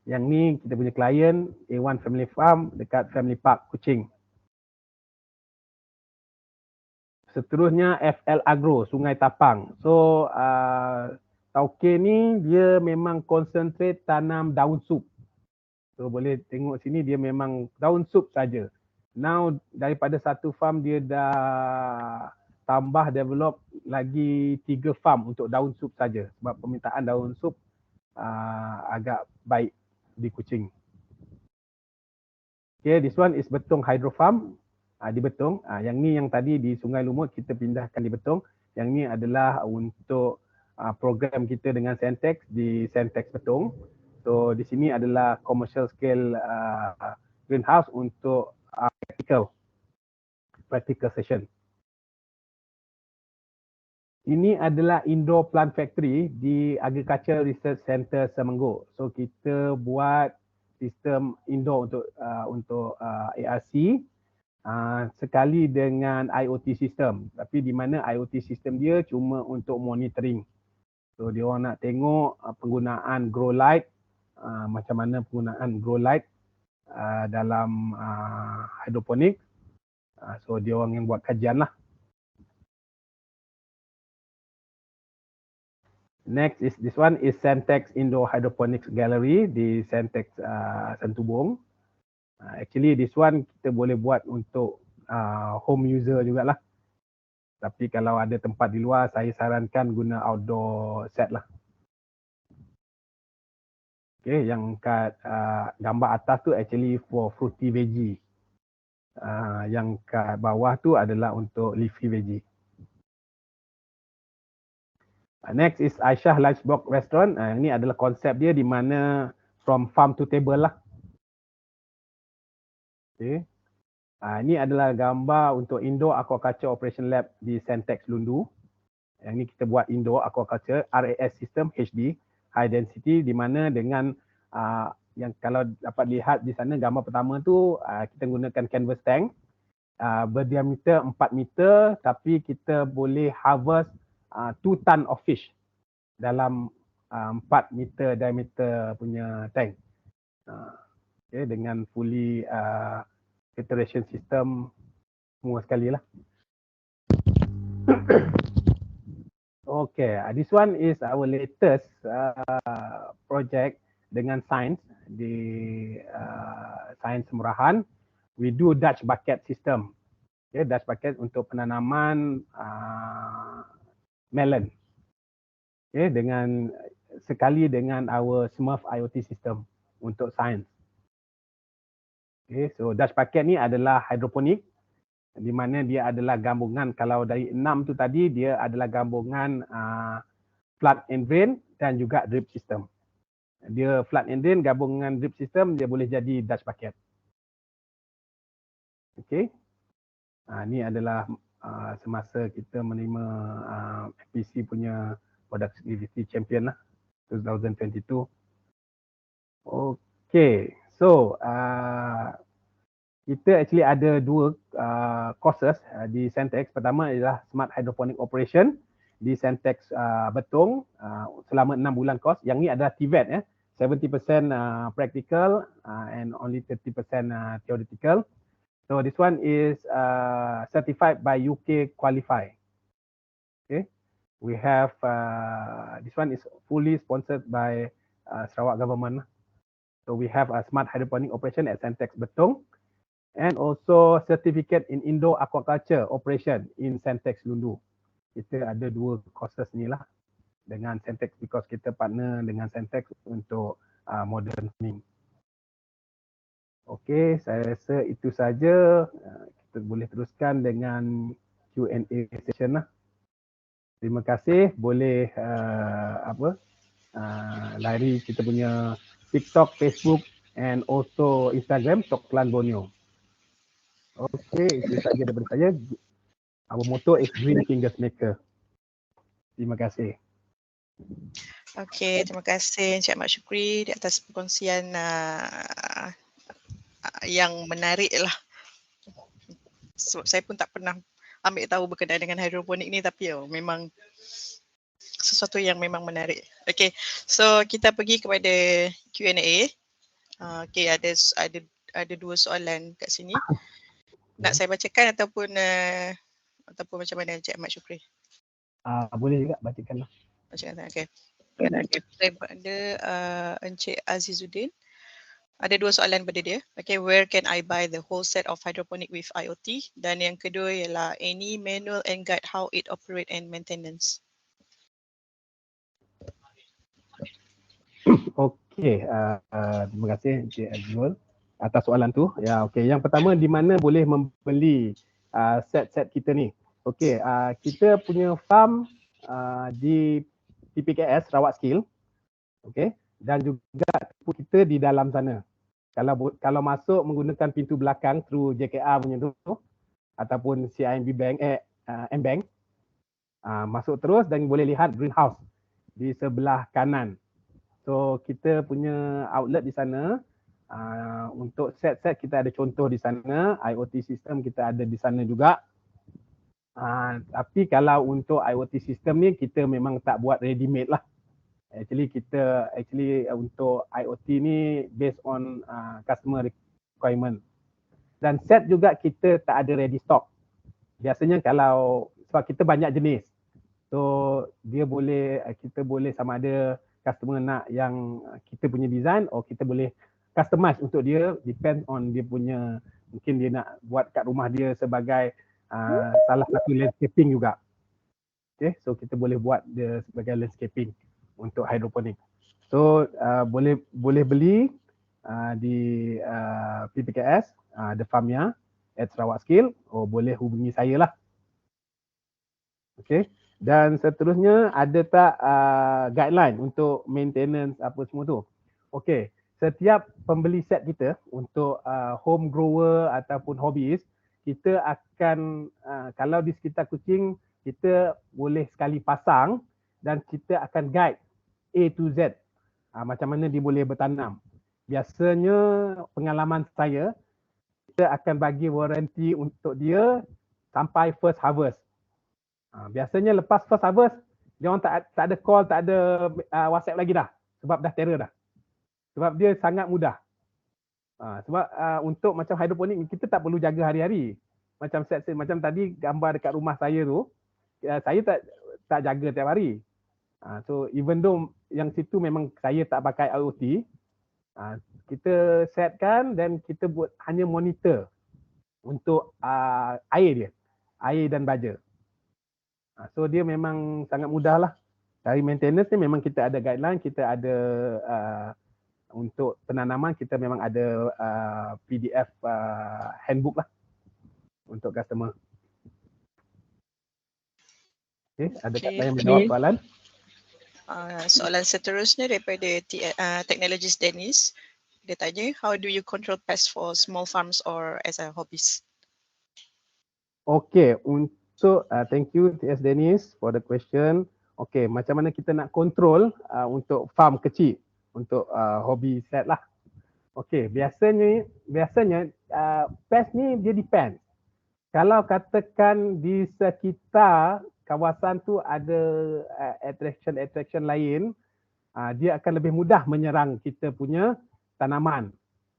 Yang ni kita punya klien A1 Family Farm dekat Family Park Kuching. Seterusnya FL Agro Sungai Tapang. So tauke ni dia memang concentrate tanam daun sup. So boleh tengok sini dia memang daun sup saja. Now daripada satu farm dia dah tambah develop lagi 3 farm untuk daun sup saja sebab permintaan daun sup agak baik di Kuching. Okay, this one is Betong Hydro Farm di Betong. Yang ni yang tadi di Sungai Lumut kita pindahkan di Betong. Yang ni adalah untuk program kita dengan Sentex di Sentex Betong. So di sini adalah commercial scale greenhouse untuk practical session. Ini adalah indoor plant factory di Agriculture Research Center Semengguk. So kita buat sistem indoor untuk ARC sekali dengan IoT system. Tapi di mana IoT system dia cuma untuk monitoring. So dia orang nak tengok penggunaan grow light, macam mana penggunaan grow light dalam hidroponik. So dia orang yang buat kajian lah. Next is this one is Sentex Indoor Hydroponics Gallery di Sentex Sentubong. Actually this one kita boleh buat untuk home user jugalah. Tapi kalau ada tempat di luar saya sarankan guna outdoor set lah. Okay, yang kat gambar atas tu actually for fruity veggie. Yang kat bawah tu adalah untuk leafy veggie. Next is Aisyah Lunchbox Restaurant. Ini adalah konsep dia di mana from farm to table lah. Okay. Ini adalah gambar untuk Indoor Aquaculture Operation Lab di Sentex Lundu. Yang ini kita buat Indoor Aquaculture RAS System HD High Density di mana dengan yang kalau dapat lihat di sana gambar pertama tu kita gunakan canvas tank berdiameter 4 meter tapi kita boleh harvest 2 ton of fish dalam 4 meter diameter punya tank. Okay, dengan fully filtration system semua sekali lah. Okay, this one is our latest project dengan sains di Sains Semurahan. We do Dutch bucket system. Okay, Dutch bucket untuk penanaman melon. Okay, sekali dengan our Smurf IoT system untuk sains. Okay, so Dutch bucket ni adalah hidroponik di mana dia adalah gabungan, kalau dari 6 tu tadi dia adalah gabungan flood and drain dan juga drip system. Dia flood and drain gabungan drip system dia boleh jadi Dutch bucket. Okay. Ni adalah semasa kita menerima FPC punya Productivity Champion lah 2022. Okay, so kita actually ada 2 courses di Sentex. Pertama adalah Smart Hydroponic Operation di Sentex Betong selama 6 bulan course. Yang ni adalah TVET 70% practical and only 30% theoretical. So this one is certified by UK Qualify. Okay. We have this one is fully sponsored by Sarawak government. So we have a smart hydroponic operation at Sentex Betong and also certificate in indoor aquaculture operation in Sentex Lundu. Kita ada 2 courses ni lah dengan Sentex because kita partner dengan Sentex untuk modern farming. Okey, saya rasa itu saja. Kita boleh teruskan dengan Q&A session lah. Terima kasih. Boleh lari kita punya TikTok, Facebook and also Instagram Toklan Borneo. Okey, itu saja daripada saya. Our motto is Green Fingers Maker. Terima kasih. Okey, terima kasih Encik Ahmad Syukri di atas perkongsian yang menarik lah. Sebab saya pun tak pernah ambil tahu berkenaan dengan hidroponik ni, tapi memang sesuatu yang memang menarik. Okey, so kita pergi kepada Q&A. Okey, ada 2 soalan kat sini. Nak saya bacakan ataupun macam mana Encik Ahmad Syukri? Boleh juga bacakanlah. Bacakan, okey. Daripada Encik Azizuddin. Ada dua soalan pada dia. Okay, where can I buy the whole set of hydroponic with IoT? Dan yang kedua ialah any manual and guide how it operate and maintenance. Okey, terima kasih Encik Azrul atas soalan tu. Ya, okey. Yang pertama, di mana boleh membeli set-set kita ni? Okey, kita punya farm di PPKS Rawat Skill. Okey. Dan juga kita di dalam sana. Kalau masuk menggunakan pintu belakang through JKR punya tu ataupun CIMB Bank M-Bank, masuk terus dan boleh lihat greenhouse di sebelah kanan. So kita punya outlet di sana, untuk set-set kita ada contoh di sana, IoT system kita ada di sana juga. Tapi kalau untuk IoT system ni kita memang tak buat ready made lah. Actually untuk IoT ni based on customer requirement. Dan set juga kita tak ada ready stock. Biasanya kalau sebab kita banyak jenis. So kita boleh sama ada customer nak yang kita punya design atau kita boleh customize untuk dia, depend on dia punya, mungkin dia nak buat kat rumah dia sebagai salah satu landscaping juga. Okay, so kita boleh buat dia sebagai landscaping untuk hydroponic. So boleh beli di PPKS, The Farmia at Sarawak Skill, boleh hubungi saya lah. Okay. Dan seterusnya ada tak guideline untuk maintenance apa semua tu? Okey, setiap pembeli set kita untuk home grower ataupun hobbyist, kita akan kalau di sekitar Kuching kita boleh sekali pasang dan kita akan guide A to Z macam mana dia boleh bertanam. Biasanya pengalaman saya, kita akan bagi warranty untuk dia sampai first harvest. Biasanya lepas first harvest, dia orang tak ada call, tak ada WhatsApp lagi dah. Sebab dah terror dah. Sebab dia sangat mudah. Sebab untuk macam hidroponik ni, kita tak perlu jaga hari-hari. Macam macam tadi gambar dekat rumah saya tu, saya tak jaga tiap hari. So even though yang situ memang saya tak pakai IoT, kita setkan dan kita buat hanya monitor untuk air dan baja. So dia memang sangat mudah lah. Dari maintenance ni memang kita ada guideline, kita ada untuk penanaman kita memang ada PDF handbook lah untuk customer. Okay, ada tak yang menjawab soalan? Soalan seterusnya daripada Technologist Dennis. Dia tanya, how do you control pests for small farms or as a hobbyist? Okay, So, thank you TS Dennis for the question. Okay, macam mana kita nak control untuk farm kecil, untuk hobby set lah. Okay, biasanya pest ni dia depend. Kalau katakan di sekitar kawasan tu ada attraction lain, dia akan lebih mudah menyerang kita punya tanaman.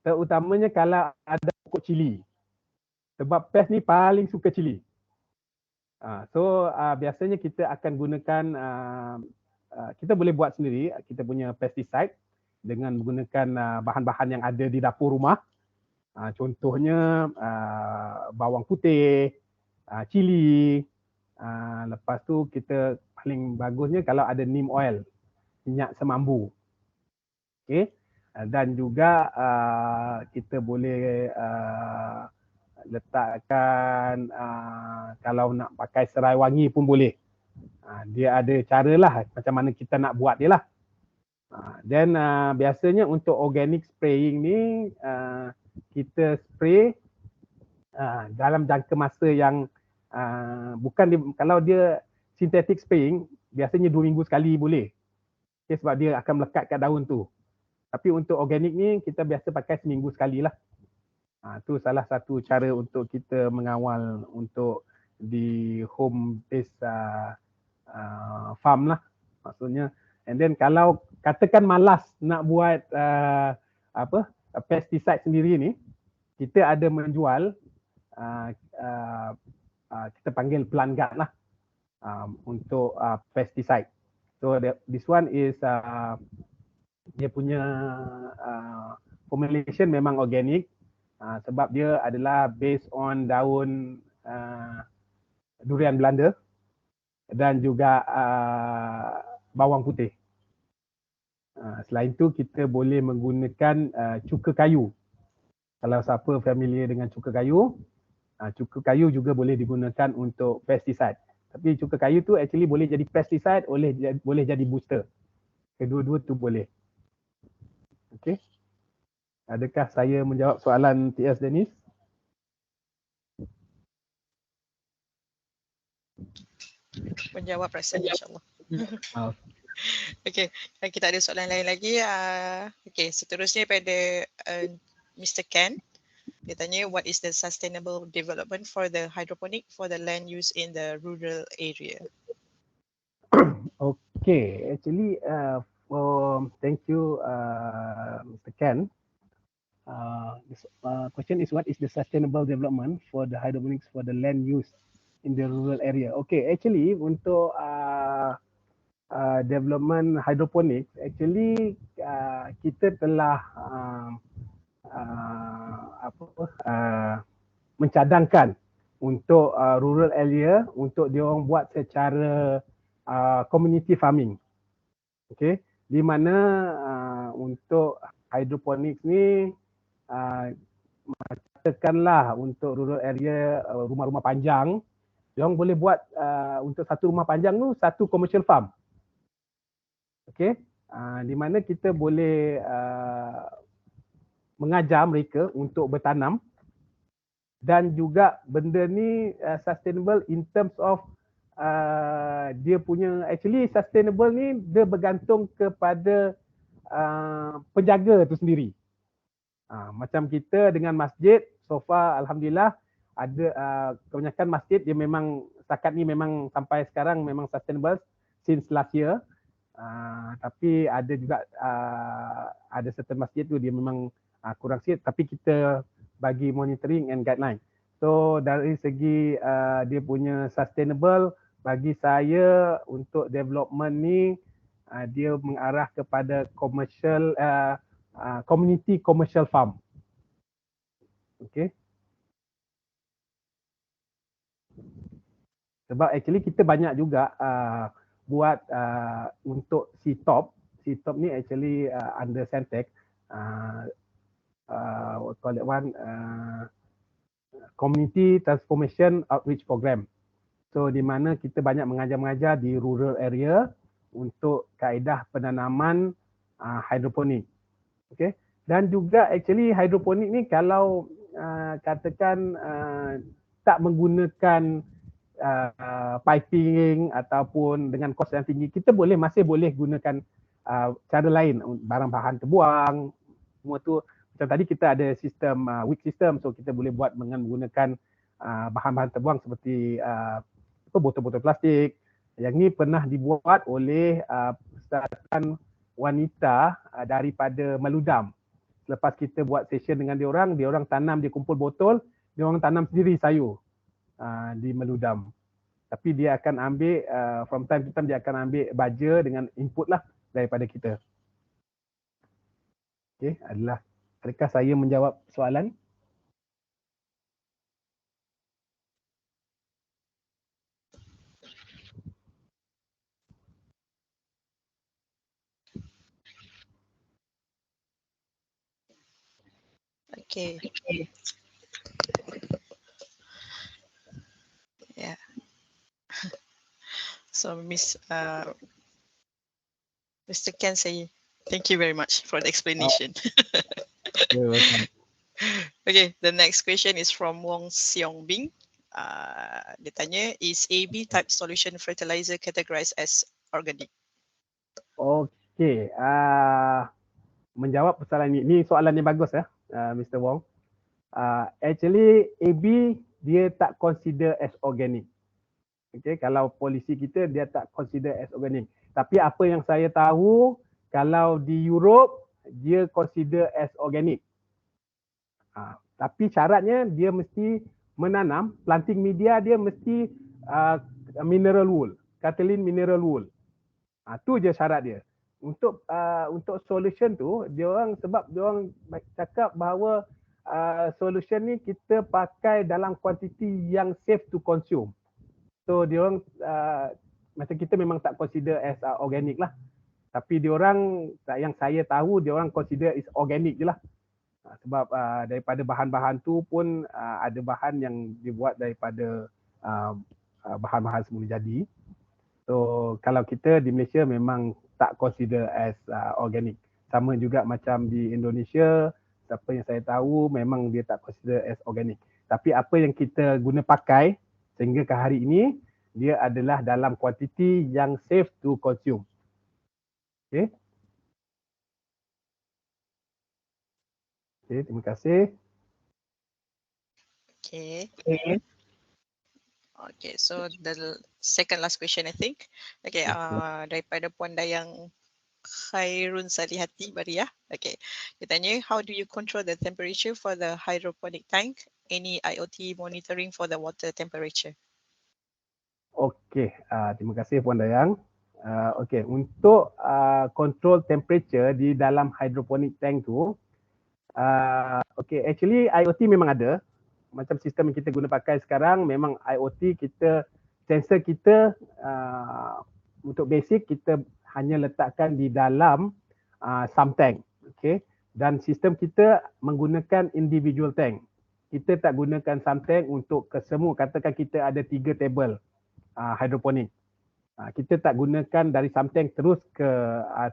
Terutamanya kalau ada pokok cili. Sebab pest ni paling suka cili. So biasanya kita akan gunakan, kita boleh buat sendiri, kita punya pesticide dengan menggunakan bahan-bahan yang ada di dapur rumah. Contohnya bawang putih, cili, lepas tu kita paling bagusnya kalau ada neem oil, minyak semambu. Okay. Dan juga kita boleh letakkan kalau nak pakai serai wangi pun boleh. Dia ada cara lah macam mana kita nak buat dia lah. Dan biasanya untuk organic spraying ni kita spray dalam jangka masa yang kalau dia synthetic spraying biasanya 2 minggu sekali boleh. Okay, sebab dia akan melekat kat daun tu. Tapi untuk organic ni kita biasa pakai seminggu sekali lah. Itu salah satu cara untuk kita mengawal untuk di home based farm lah maksudnya. And then kalau katakan malas nak buat pesticide sendiri ni, kita ada menjual kita panggil plant guard lah untuk pesticide. So this one is dia punya formulation memang organik sebab dia adalah based on daun durian Belanda dan juga bawang putih. Selain itu kita boleh menggunakan cuka kayu. Kalau siapa familiar dengan cuka kayu juga boleh digunakan untuk pesticide. Tapi cuka kayu tu actually boleh jadi pesticide, boleh jadi booster. Kedua-dua tu boleh. Okey. Adakah saya menjawab soalan TS Dennis? Menjawab rasanya insyaAllah. Okey, kita ada soalan lain lagi. Okey, seterusnya pada Mr. Ken. Dia tanya, what is the sustainable development for the hydroponic for the land use in the rural area? Okay, actually, thank you, Mr. Ken. This question is, what is the sustainable development for the hydroponics for the land use in the rural area? Okay, actually untuk development hydroponics, actually kita telah mencadangkan untuk rural area untuk diorang buat secara community farming. Okay, di mana untuk hydroponics ni katakanlah untuk rural area rumah-rumah panjang, diorang boleh buat untuk satu rumah panjang tu satu commercial farm. Okay, di mana kita boleh mengajar mereka untuk bertanam dan juga benda ni sustainable in terms of dia punya, actually sustainable ni dia bergantung kepada penjaga tu sendiri. Macam kita dengan masjid, so far alhamdulillah ada kebanyakan masjid dia memang setakat ni memang sampai sekarang memang sustainable since last year. Tapi ada juga ada certain masjid tu dia memang kurang sikit, tapi kita bagi monitoring and guideline. So dari segi dia punya sustainable, bagi saya untuk development ni dia mengarah kepada commercial community commercial farm. Okay. Sebab actually kita banyak juga buat untuk C-Top. C-Top ni actually under Sentech, what call it one, Community Transformation Outreach Program. So di mana kita banyak mengajar di rural area untuk kaedah penanaman hidroponik. Okay. Dan juga actually hidroponik ni kalau katakan tak menggunakan piping ataupun dengan kos yang tinggi, kita masih boleh gunakan cara lain, barang bahan terbuang semua tu. Macam tadi kita ada sistem wick system, so kita boleh buat dengan menggunakan bahan-bahan terbuang seperti botol-botol plastik. Yang ni pernah dibuat oleh persatuan wanita daripada Meludam. Lepas kita buat session dengan diorang tanam, dia kumpul botol, diorang tanam sendiri sayur di Meludam. Tapi dia akan ambil from time to time dia akan ambil baja dengan input lah daripada kita. Okey, adakah saya menjawab soalan? Okay. Yeah. So Mr. Ken say thank you very much for the explanation. You're welcome. Okay, the next question is from Wong Seong Bing. Dia tanya, is AB type solution fertilizer categorized as organic? Okay, menjawab persoalan ini soalan yang bagus ya, Mr. Wong. Actually AB dia tak consider as organic. Okay, kalau polisi kita dia tak consider as organic. Tapi apa yang saya tahu, kalau di Europe dia consider as organic. Tapi syaratnya dia mesti menanam, planting media dia mesti mineral wool, Kathleen mineral wool. Tu je syarat dia. untuk solution tu, sebab dia orang cakap bahawa solution ni kita pakai dalam kuantiti yang safe to consume. So dia orang macam kita memang tak consider as organic lah. Tapi dia orang yang saya tahu dia orang consider is organic je lah. Sebab daripada bahan-bahan tu pun ada bahan yang dibuat daripada bahan-bahan semula jadi. So kalau kita di Malaysia memang tak consider as organic. Sama juga macam di Indonesia, siapa yang saya tahu memang dia tak consider as organic. Tapi apa yang kita guna pakai sehingga ke hari ini, dia adalah dalam kuantiti yang safe to consume. Okay. Okay, terima kasih. Okay. Okay, so the second last question I think. Okay, daripada Puan Dayang Khairun Salihati Bariah. Okay, dia tanya, how do you control the temperature for the hydroponic tank? Any IoT monitoring for the water temperature? Okay, terima kasih Puan Dayang. Okay, untuk control temperature di dalam hydroponic tank tu, okay, actually IoT memang ada. Macam sistem yang kita guna pakai sekarang, memang IoT kita, sensor kita untuk basic kita hanya letakkan di dalam sump tank. Okay. Dan sistem kita menggunakan individual tank. Kita tak gunakan sump tank untuk kesemua. Katakan kita ada 3 table hidroponik. Kita tak gunakan dari sump tank terus ke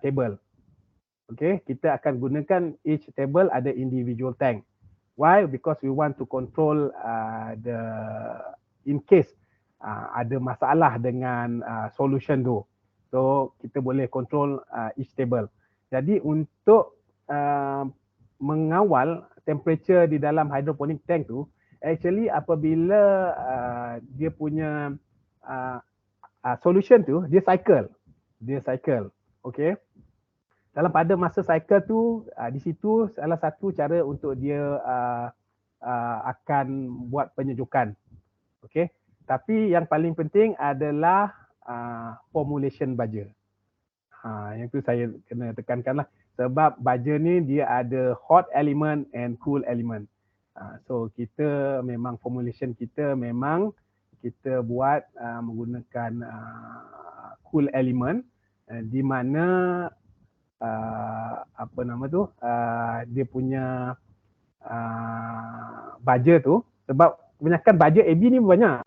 table. Okay. Kita akan gunakan each table ada individual tank. Why? Because we want to control in case ada masalah dengan solution tu. So kita boleh control each table. Jadi untuk mengawal temperature di dalam hydroponic tank tu, actually apabila dia punya solution tu dia cycle. Okay. Dalam pada masa cycle tu, di situ salah satu cara untuk dia akan buat penyejukan. Okay. Tapi yang paling penting adalah formulation baja. Yang tu saya kena tekankan lah. Sebab baja ni dia ada hot element and cool element. So kita memang formulation kita memang kita buat menggunakan cool element di mana dia punya baja tu, sebab kebanyakan baja AB ni banyak.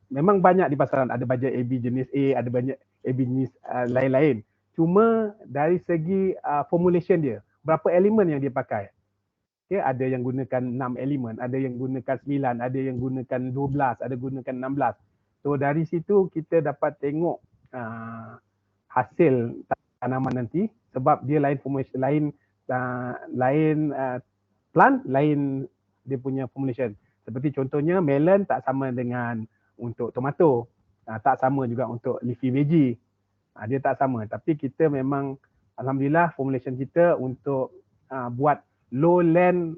Memang banyak di pasaran, ada baja AB jenis A, ada banyak AB jenis lain-lain. Cuma dari segi formulation dia, berapa elemen yang dia pakai. Okay, ada yang gunakan 6 elemen, ada yang gunakan 9, ada yang gunakan 12, ada gunakan 16. So dari situ kita dapat tengok hasil tanaman nanti, sebab dia lain formulation, lain plant, lain dia punya formulation. Seperti contohnya melon tak sama dengan untuk tomato, tak sama juga untuk leafy veggie. Dia tak sama, tapi kita memang alhamdulillah formulation kita untuk buat low land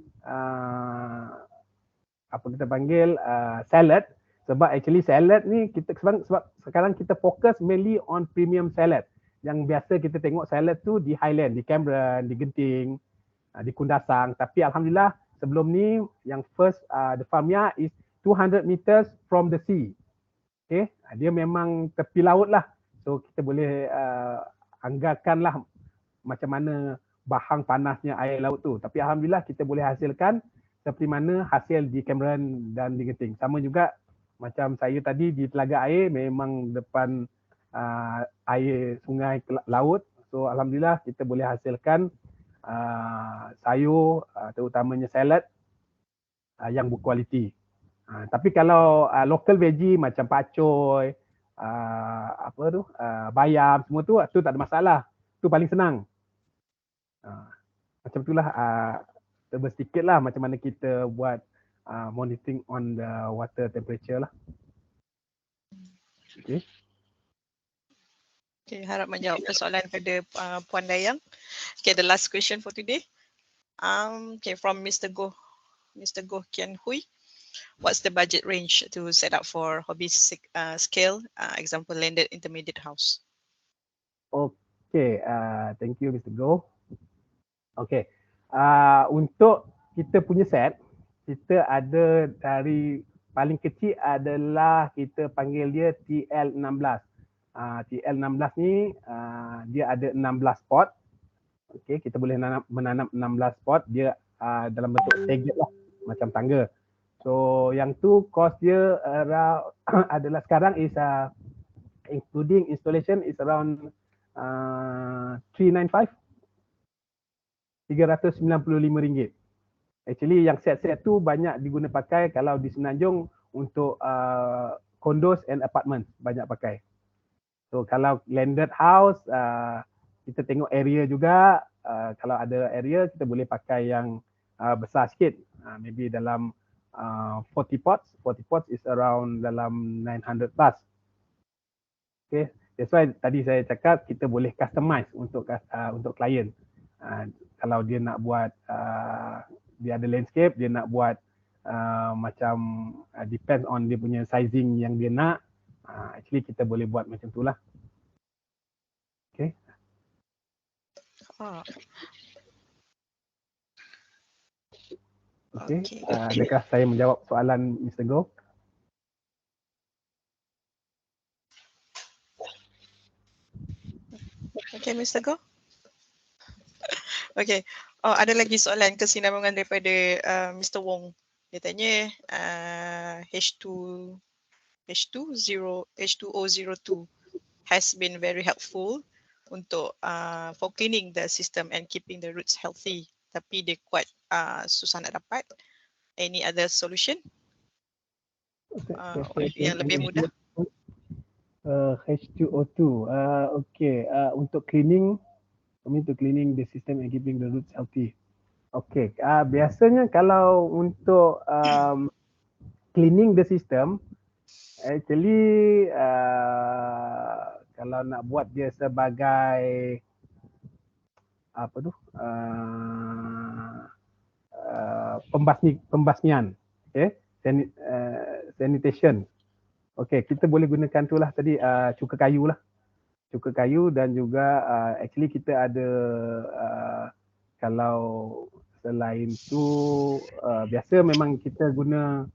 apa kita panggil salad, sebab actually salad ni kita sebab sekarang kita fokus mainly on premium salad. Yang biasa kita tengok salad tu di Highland, di Cameron, di Genting, di Kundasang. Tapi alhamdulillah sebelum ni yang first the farmnya is 200 meters from the sea. Okay, dia memang tepi laut lah. So kita boleh anggarkanlah macam mana bahang panasnya air laut tu. Tapi alhamdulillah kita boleh hasilkan seperti mana hasil di Cameron dan di Genting. Sama juga macam saya tadi di Telaga Air, memang depan air sungai laut. So alhamdulillah kita boleh hasilkan sayur terutamanya salad yang berkualiti. Tapi kalau local veggie macam pacoy, bayam, semua tu tak ada masalah. Tu paling senang. Macam itulah sedikit lah macam mana kita buat monitoring on the water temperature lah. Okay. Okay, harap menjawab persoalan pada Puan Dayang. Okay, the last question for today. Okay, from Mr. Goh Kian Hui. What's the budget range to set up for hobby scale, example landed intermediate house? Okay, thank you Mr. Go. Okay, untuk kita punya set, kita ada dari paling kecil adalah kita panggil dia TL16. TL16 ni dia ada 16 pot. Okay, kita boleh menanam 16 pot. Dia dalam bentuk staggered lah, macam tangga. So yang tu cost dia adalah sekarang is including installation is around 395. RM395. Actually yang set-set tu banyak diguna pakai kalau di Semenanjung untuk condos and apartments banyak pakai. So kalau landed house kita tengok area juga, kalau ada area kita boleh pakai yang besar sikit, maybe dalam 40 pots. 40 pots is around dalam 900 plus. Okay, that's why tadi saya cakap kita boleh customize untuk klien. Kalau dia nak buat dia ada landscape, dia nak buat macam depends on dia punya sizing yang dia nak, actually kita boleh buat macam tu lah. Okay. Okay. Adakah saya menjawab soalan Mr. Go? Okay, Mr. Go. Okay. Oh, ada lagi soalan kesinambungan daripada Mr. Wong. Dia tanya H2O02 has been very helpful untuk for cleaning the system and keeping the roots healthy. Tapi dia quite susah nak dapat. Any other solution? Yang lebih mudah? H2O2. Okay. Untuk cleaning the system and keeping the roots healthy. Okay, biasanya kalau untuk cleaning the system, actually kalau nak buat dia sebagai apa tu, pembasmian, okay, sanitation. Okay, kita boleh gunakan tu lah tadi, cuka kayu lah. Cuka kayu dan juga actually kita ada kalau selain tu biasa memang kita guna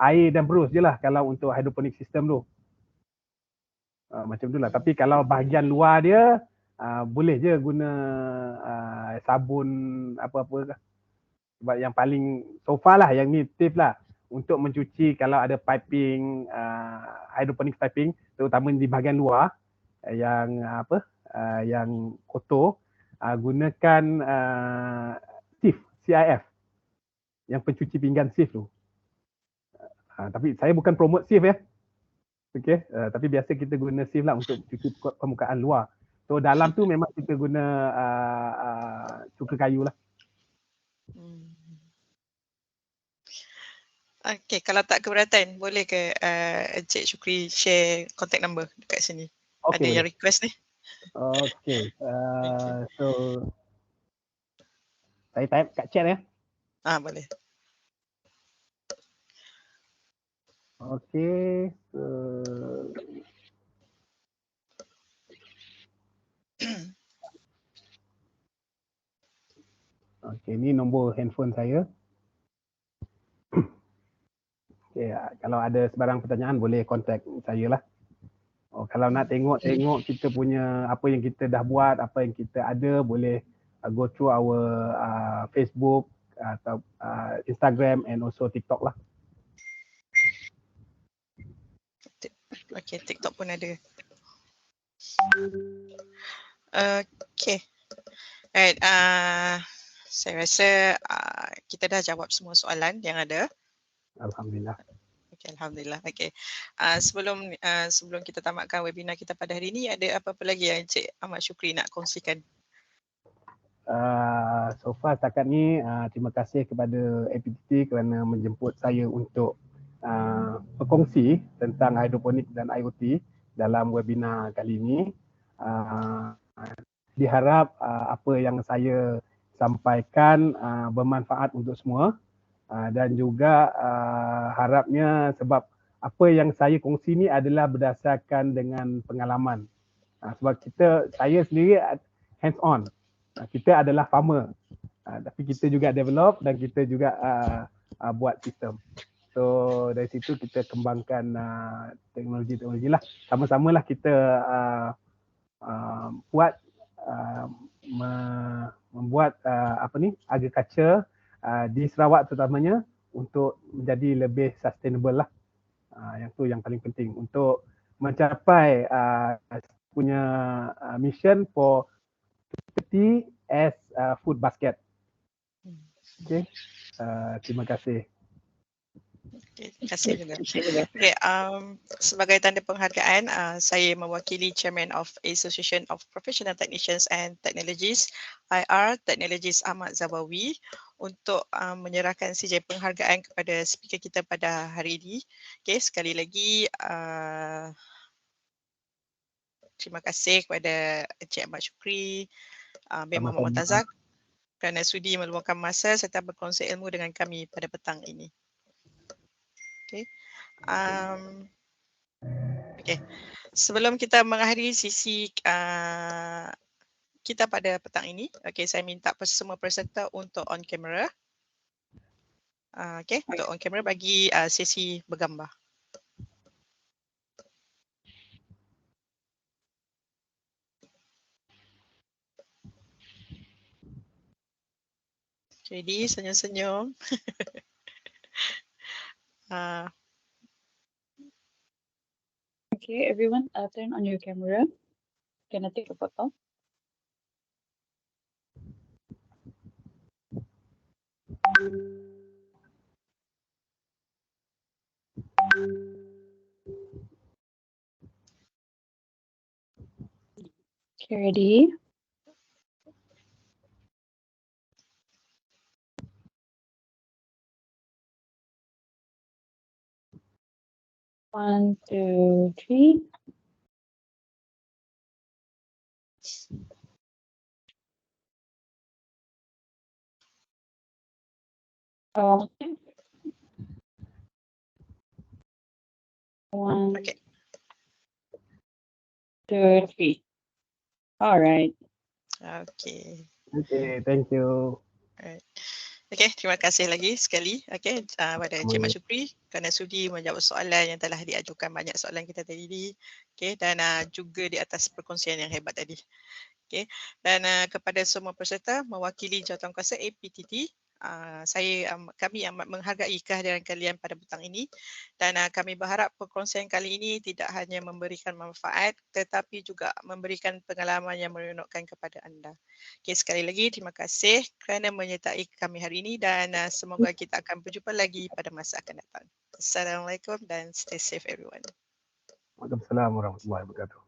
air dan berus je lah kalau untuk hydroponic system tu. Macam tu lah. Tapi kalau bahagian luar dia boleh je guna sabun apa-apa. Sebab yang paling so far lah, yang ni tips lah untuk mencuci kalau ada piping, hydroponic piping terutama di bahagian luar yang yang kotor, gunakan CIF yang pencuci pinggan SIF tu. Tapi saya bukan promote SIF ya. Okey, tapi biasa kita guna SIF lah untuk cuci permukaan luar. So dalam tu memang kita guna cuka kayu lah. Okay, kalau tak keberatan, boleh ke Encik Syukri share contact number dekat sini? Okay, ada yang request ni. Okay, so saya type kat chat ya. Boleh. Okay, okay, ni nombor handphone saya. Okay, kalau ada sebarang pertanyaan boleh contact saya lah. Kalau nak tengok kita punya apa yang kita dah buat, apa yang kita ada, boleh go through our Facebook atau Instagram and also TikTok lah. Okay, TikTok pun ada. Okay. Alright, saya rasa kita dah jawab semua soalan yang ada. Alhamdulillah. Okay, Alhamdulillah. Okay. Sebelum kita tamatkan webinar kita pada hari ini, ada apa-apa lagi yang Encik Ahmad Syukri nak kongsikan? So far setakat ni terima kasih kepada APTT kerana menjemput saya untuk berkongsi tentang hidroponik dan IoT dalam webinar kali ini. Diharap apa yang saya sampaikan bermanfaat untuk semua. Dan juga harapnya sebab apa yang saya kongsi ni adalah berdasarkan dengan pengalaman. Sebab saya sendiri hands on. Kita adalah farmer. Tapi kita juga develop dan kita juga buat sistem. So dari situ kita kembangkan teknologi-teknologi lah. Sama-sama lah kita buat membuat agriculture di Sarawak terutamanya untuk menjadi lebih sustainable lah. Yang tu yang paling penting untuk mencapai punya mission for 50 as food basket. Okay. Terima kasih. Okay, terima kasih juga. Okay, sebagai tanda penghargaan, saya mewakili Chairman of Association of Professional Technicians and Technologists, IR Technologies Ahmad Zabawi, untuk menyerahkan sijil penghargaan kepada speaker kita pada hari ini. Okay, sekali lagi terima kasih kepada Encik Ahmad Shukri bin Muhammad Mu'tazak kerana sudi meluangkan masa serta berkongsi ilmu dengan kami pada petang ini. Okay. Okay. Sebelum kita mengakhiri sisi kita pada petang ini, okay, saya minta semua peserta untuk on camera. Okay, untuk on camera bagi sesi bergambar. Jadi senyum-senyum. Okay, everyone, turn on your camera. Can I take a photo? Okay, ready? One, two, three. One, Okay. two, three. All right. Okay. Okay, thank you. Alright. Okay, terima kasih lagi sekali pada Encik Mat Shukri kerana sudi menjawab soalan yang telah diajukan, banyak soalan kita tadi. Okay, dan juga di atas perkongsian yang hebat tadi. Okay, dan kepada semua peserta mewakili Jawatankuasa APTT, kami amat menghargai kehadiran kalian pada petang ini dan kami berharap perkongsian kali ini tidak hanya memberikan manfaat tetapi juga memberikan pengalaman yang meronokkan kepada anda. Okay, sekali lagi terima kasih kerana menyertai kami hari ini dan semoga kita akan berjumpa lagi pada masa akan datang. Assalamualaikum dan stay safe everyone. Waalaikumsalam warahmatullahi wabarakatuh.